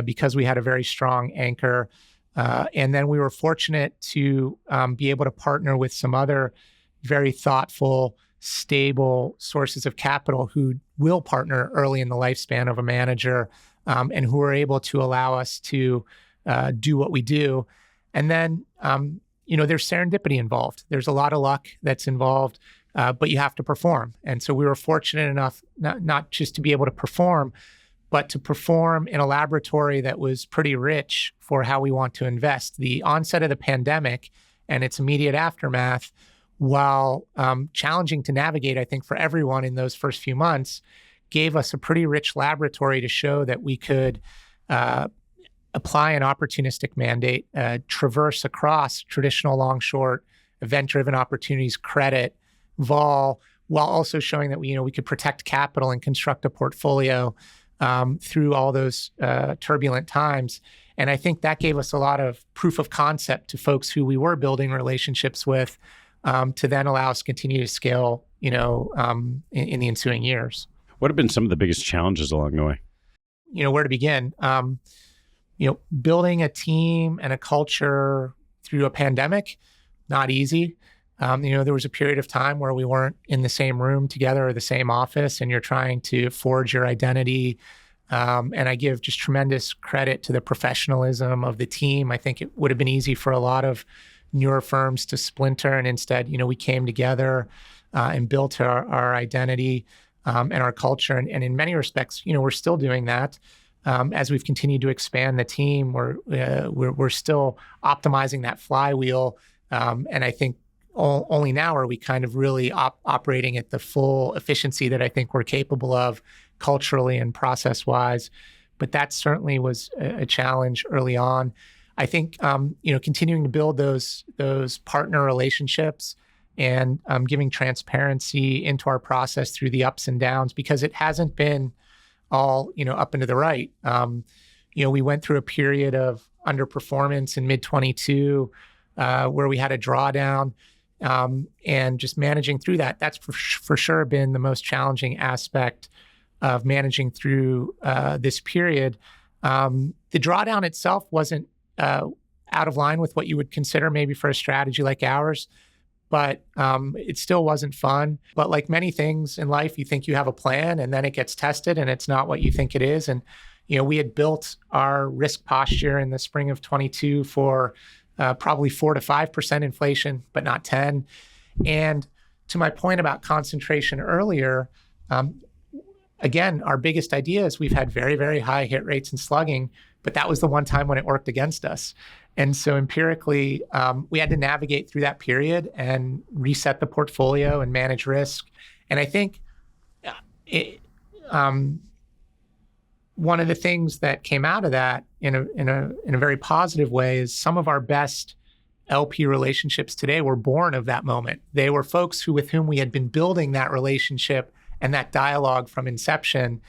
because we had a very strong anchor. And then we were fortunate to be able to partner with some other very thoughtful, stable sources of capital who will partner early in the lifespan of a manager, and who are able to allow us to do what we do. And then, there's serendipity involved. There's a lot of luck that's involved, but you have to perform. And so we were fortunate enough not just to be able to perform, but to perform in a laboratory that was pretty rich for how we want to invest. The onset of the pandemic and its immediate aftermath, while challenging to navigate, I think, for everyone in those first few months, gave us a pretty rich laboratory to show that we could apply an opportunistic mandate, traverse across traditional long-short, event-driven opportunities, credit, vol, while also showing that we could protect capital and construct a portfolio through all those turbulent times. And I think that gave us a lot of proof of concept to folks who we were building relationships with to then allow us to continue to scale, in the ensuing years. What have been some of the biggest challenges along the way? Where to begin? Building a team and a culture through a pandemic, not easy. There was a period of time where we weren't in the same room together or the same office, and you're trying to forge your identity. And I give just tremendous credit to the professionalism of the team. I think it would have been easy for a lot of newer firms to splinter, and instead, we came together and built our identity and our culture. And in many respects, we're still doing that. As we've continued to expand the team, we're still optimizing that flywheel. And I think only now are we kind of really operating at the full efficiency that I think we're capable of culturally and process-wise. But that certainly was a challenge early on. I think continuing to build those partner relationships and giving transparency into our process through the ups and downs, because it hasn't been all up and to the right. We went through a period of underperformance in mid-22 where we had a drawdown, and just managing through that. That's for sure been the most challenging aspect of managing through this period. The drawdown itself wasn't out of line with what you would consider maybe for a strategy like ours, but it still wasn't fun. But like many things in life, you think you have a plan and then it gets tested and it's not what you think it is. And, we had built our risk posture in the spring of 22 for probably 4 to 5% inflation, but not 10. And to my point about concentration earlier, again, our biggest idea is we've had very, very high hit rates and slugging, but that was the one time when it worked against us. And so empirically, we had to navigate through that period and reset the portfolio and manage risk. And I think one of the things that came out of that in a very positive way is some of our best LP relationships today were born of that moment. They were folks with whom we had been building that relationship and that dialogue from inception.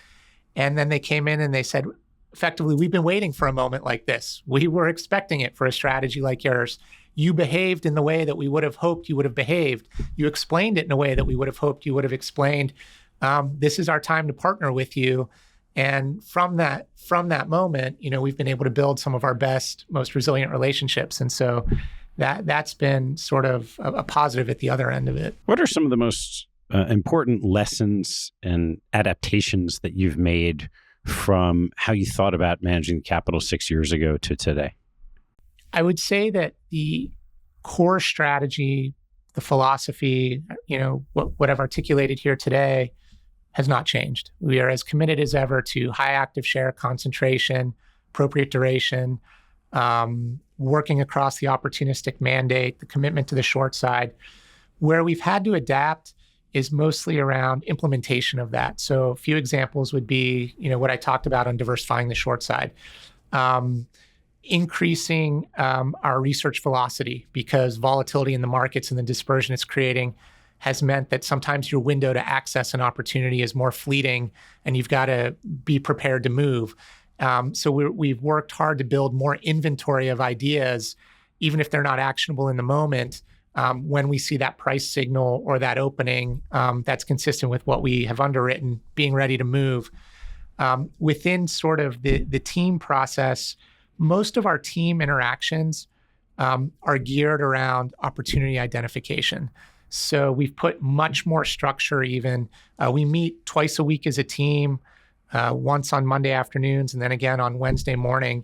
And then they came in and they said, effectively, we've been waiting for a moment like this. We were expecting it for a strategy like yours. You behaved in the way that we would have hoped you would have behaved. You explained it in a way that we would have hoped you would have explained. This is our time to partner with you. And from that moment, we've been able to build some of our best, most resilient relationships. And so that's been sort of a positive at the other end of it. What are some of the most important lessons and adaptations that you've made from how you thought about managing capital 6 years ago to today? I would say that the core strategy, the philosophy, what I've articulated here today has not changed. We are as committed as ever to high active share concentration, appropriate duration, working across the opportunistic mandate, the commitment to the short side. Where we've had to adapt is mostly around implementation of that. So a few examples would be, what I talked about on diversifying the short side. Increasing our research velocity, because volatility in the markets and the dispersion it's creating has meant that sometimes your window to access an opportunity is more fleeting and you've got to be prepared to move. So we've worked hard to build more inventory of ideas, even if they're not actionable in the moment, when we see that price signal or that opening that's consistent with what we have underwritten, being ready to move. Within sort of the team process, most of our team interactions are geared around opportunity identification. So we've put much more structure even. We meet twice a week as a team, once on Monday afternoons and then again on Wednesday morning.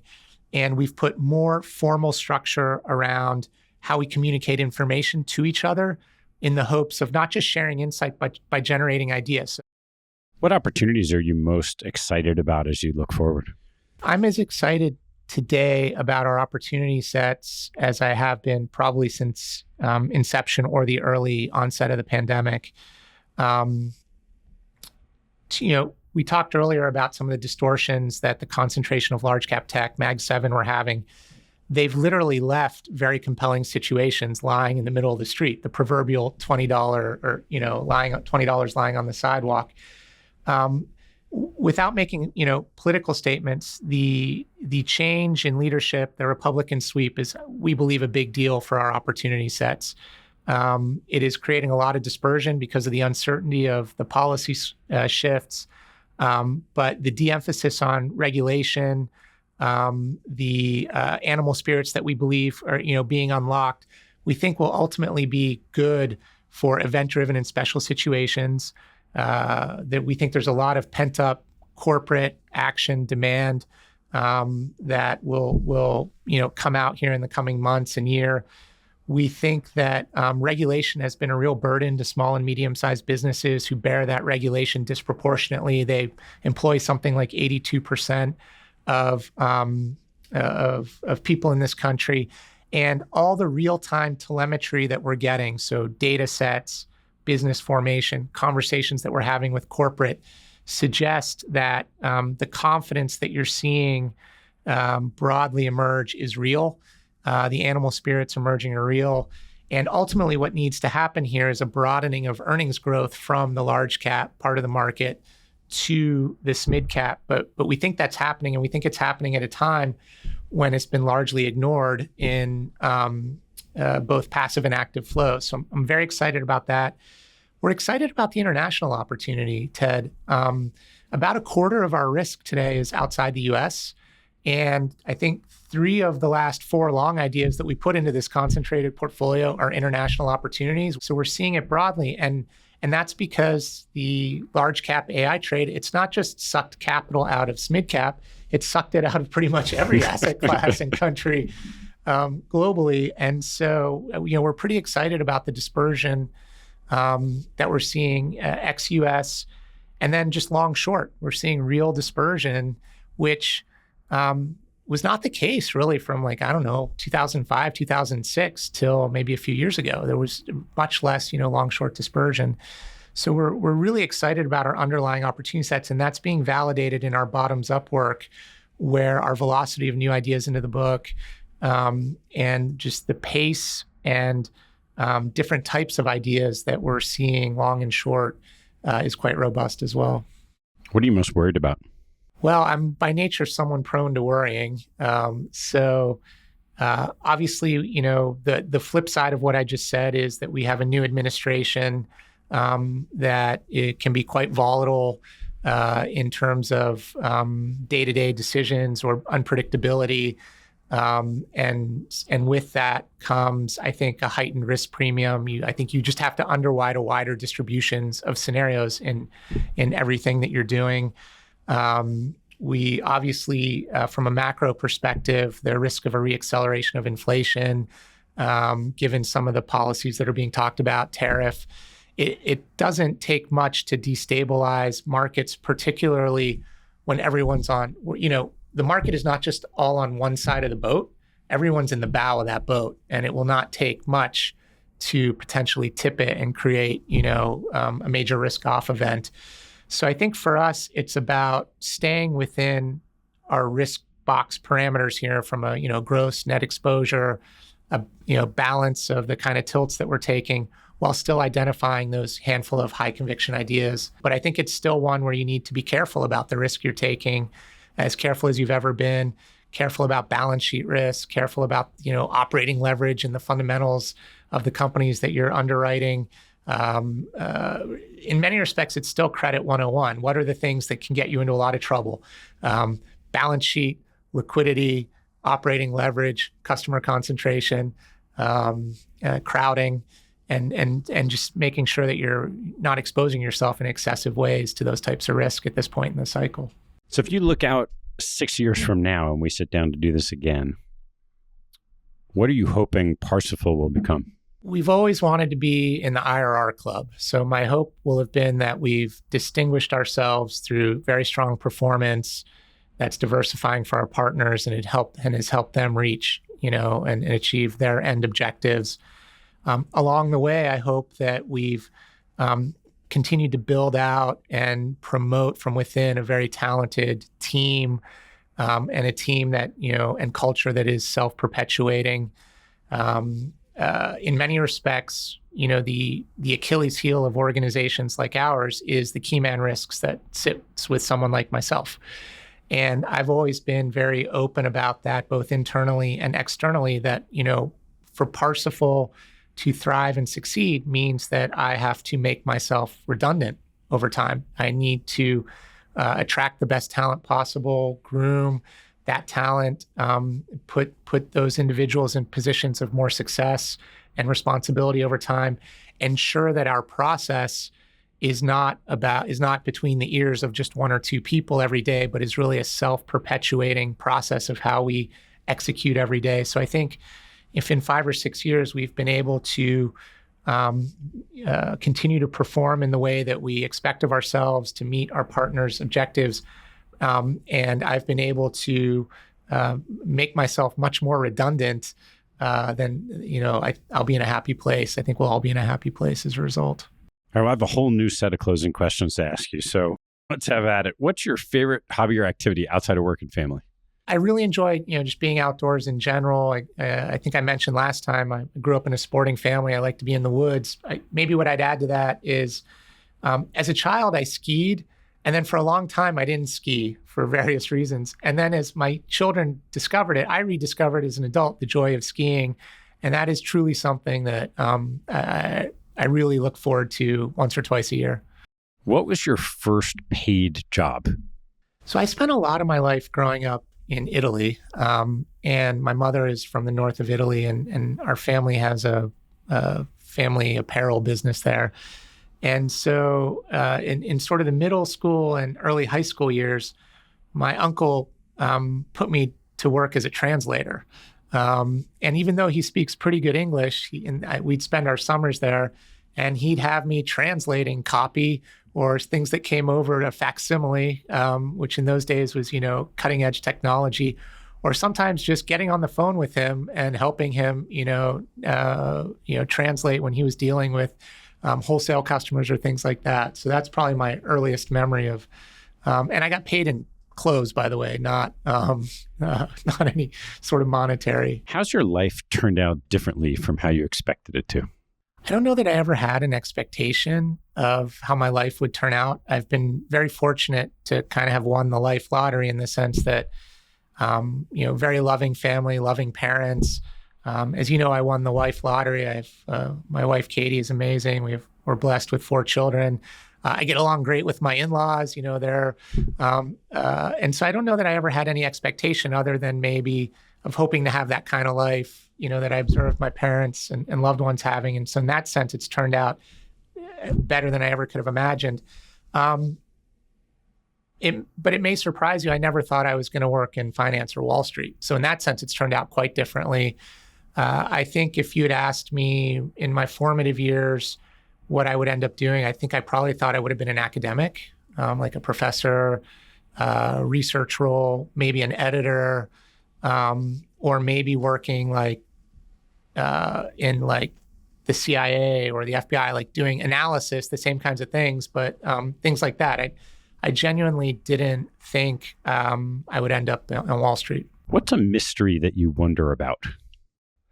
And we've put more formal structure around how we communicate information to each other in the hopes of not just sharing insight, but by generating ideas. What opportunities are you most excited about as you look forward? I'm as excited today about our opportunity sets as I have been probably since inception or the early onset of the pandemic. we talked earlier about some of the distortions that the concentration of large cap tech, Mag 7, were having. They've literally left very compelling situations lying in the middle of the street, the proverbial $20 or, $20 lying on the sidewalk. Without making, political statements, the change in leadership, the Republican sweep is, we believe, a big deal for our opportunity sets. It is creating a lot of dispersion because of the uncertainty of the policy shifts, but the de-emphasis on regulation, the animal spirits that we believe are, being unlocked, we think will ultimately be good for event-driven and special situations. That we think there's a lot of pent-up corporate action demand that will come out here in the coming months and year. We think that regulation has been a real burden to small and medium-sized businesses who bear that regulation disproportionately. They employ something like 82% of people in this country, and all the real-time telemetry that we're getting, so data sets, business formation, conversations that we're having with corporate, suggest that the confidence that you're seeing broadly emerge is real. The animal spirits emerging are real. And ultimately, what needs to happen here is a broadening of earnings growth from the large cap part of the market to this mid cap. But we think that's happening, and we think it's happening at a time when it's been largely ignored in both passive and active flows. So I'm very excited about that. We're excited about the international opportunity, Ted. About a quarter of our risk today is outside the US. And I think 3 of the last 4 long ideas that we put into this concentrated portfolio are international opportunities. So we're seeing it broadly. And that's because the large cap AI trade, it's not just sucked capital out of mid cap, it's sucked it out of pretty much every asset class and country globally. And so, we're pretty excited about the dispersion that we're seeing ex-US, and then just long short, we're seeing real dispersion, which was not the case really from 2005, 2006 till maybe a few years ago. There was much less, long short dispersion. So we're really excited about our underlying opportunity sets, and that's being validated in our bottoms up work, where our velocity of new ideas into the book and just the pace and different types of ideas that we're seeing long and short is quite robust as well. What are you most worried about? Well, I'm by nature someone prone to worrying. So obviously, the flip side of what I just said is that we have a new administration that it can be quite volatile in terms of day-to-day decisions or unpredictability. And with that comes, I think, a heightened risk premium. I think you just have to underwrite a wider distributions of scenarios in everything that you're doing. We obviously, from a macro perspective, the risk of a reacceleration of inflation, given some of the policies that are being talked about, tariff, it doesn't take much to destabilize markets, particularly when everyone's on, the market is not just all on one side of the boat. Everyone's in the bow of that boat, and it will not take much to potentially tip it and create, a major risk-off event. So I think for us, it's about staying within our risk box parameters here from a, gross net exposure, balance of the kind of tilts that we're taking, while still identifying those handful of high conviction ideas. But I think it's still one where you need to be careful about the risk you're taking, as careful as you've ever been, careful about balance sheet risk, careful about, operating leverage and the fundamentals of the companies that you're underwriting. In many respects, it's still credit 101. What are the things that can get you into a lot of trouble? Balance sheet, liquidity, operating leverage, customer concentration, crowding, and just making sure that you're not exposing yourself in excessive ways to those types of risk at this point in the cycle. So if you look out 6 years from now and we sit down to do this again, what are you hoping Parsifal will become? We've always wanted to be in the IRR club. So my hope will have been that we've distinguished ourselves through very strong performance that's diversifying for our partners, and has helped them reach, and achieve their end objectives. Along the way, I hope that we've continued to build out and promote from within a very talented team, and a team that, and culture that is self-perpetuating. In many respects, the Achilles heel of organizations like ours is the key man risks that sits with someone like myself. And I've always been very open about that, both internally and externally, that, for Parsifal to thrive and succeed means that I have to make myself redundant over time. I need to attract the best talent possible, groom that talent, put those individuals in positions of more success and responsibility over time, ensure that our process is not between the ears of just one or two people every day, but is really a self-perpetuating process of how we execute every day. So I think if in 5 or 6 years we've been able to continue to perform in the way that we expect of ourselves, to meet our partners' objectives, and I've been able to make myself much more redundant, then I'll be in a happy place. I think we'll all be in a happy place as a result. All right, I have a whole new set of closing questions to ask you. So let's have at it. What's your favorite hobby or activity outside of work and family? I really enjoy, just being outdoors in general. I think I mentioned last time, I grew up in a sporting family. I like to be in the woods. Maybe what I'd add to that is, as a child, I skied. And then for a long time, I didn't ski for various reasons. And then as my children discovered it, I rediscovered as an adult the joy of skiing. And that is truly something that I really look forward to once or twice a year. What was your first paid job? So I spent a lot of my life growing up in Italy. And my mother is from the north of Italy, and our family has a family apparel business there. And so in sort of the middle school and early high school years, my uncle put me to work as a translator. And even though he speaks pretty good English, we'd spend our summers there, and he'd have me translating copy or things that came over a facsimile, which in those days was, cutting edge technology, or sometimes just getting on the phone with him and helping him, translate when he was dealing with wholesale customers or things like that. So that's probably my earliest memory of, and I got paid in clothes, by the way, not any sort of monetary. How's your life turned out differently from how you expected it to? I don't know that I ever had an expectation of how my life would turn out. I've been very fortunate to kind of have won the life lottery in the sense that, very loving family, loving parents. As you know, I won the wife lottery. My wife, Katie, is amazing. We're blessed with 4 children. I get along great with my in-laws, and so I don't know that I ever had any expectation other than maybe of hoping to have that kind of life, that I observed my parents and loved ones having. And so in that sense, it's turned out better than I ever could have imagined. But it may surprise you. I never thought I was going to work in finance or Wall Street. So in that sense, it's turned out quite differently. I think if you'd asked me in my formative years what I would end up doing, I think I probably thought I would have been an academic, like a professor, research role, maybe an editor, or maybe working in the CIA or the FBI, like doing analysis, the same kinds of things, but things like that. I genuinely didn't think I would end up on Wall Street. What's a mystery that you wonder about?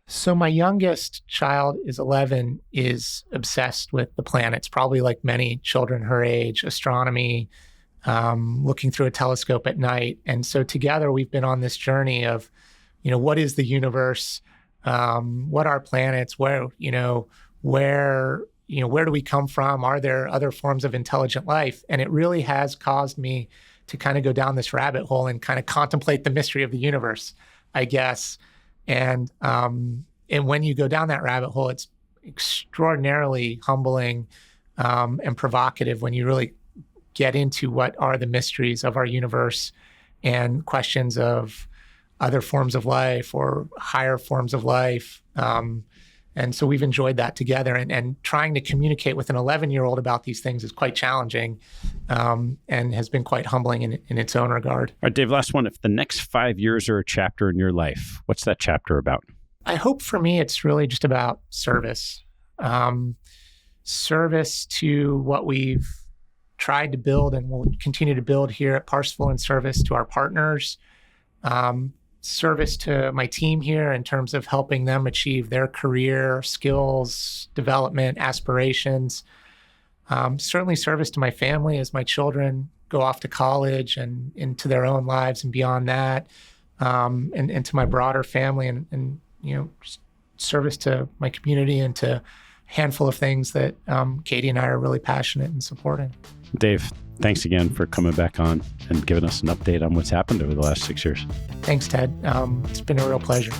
So my youngest child is 11, is obsessed with the planets, probably like many children her age, astronomy, looking through a telescope at night. And so together we've been on this journey of, what is the universe? What are planets? Where do we come from? Are there other forms of intelligent life? And it really has caused me to kind of go down this rabbit hole and kind of contemplate the mystery of the universe, I guess. And when you go down that rabbit hole, it's extraordinarily humbling and provocative when you really get into what are the mysteries of our universe and questions of other forms of life or higher forms of life. And so we've enjoyed that together. And trying to communicate with an 11-year-old about these things is quite challenging and has been quite humbling in its own regard. All right, Dave, last one. If the next 5 years are a chapter in your life, what's that chapter about? I hope for me, it's really just about service. service to what we've tried to build and will continue to build here at Parsifal, and service to our partners, service to my team here in terms of helping them achieve their career, skills, development, aspirations. Certainly service to my family as my children go off to college and into their own lives and beyond that, and to my broader family, and just service to my community and to a handful of things that Katie and I are really passionate in supporting. Dave, thanks again for coming back on and giving us an update on what's happened over the last 6 years. Thanks, Ted. It's been a real pleasure.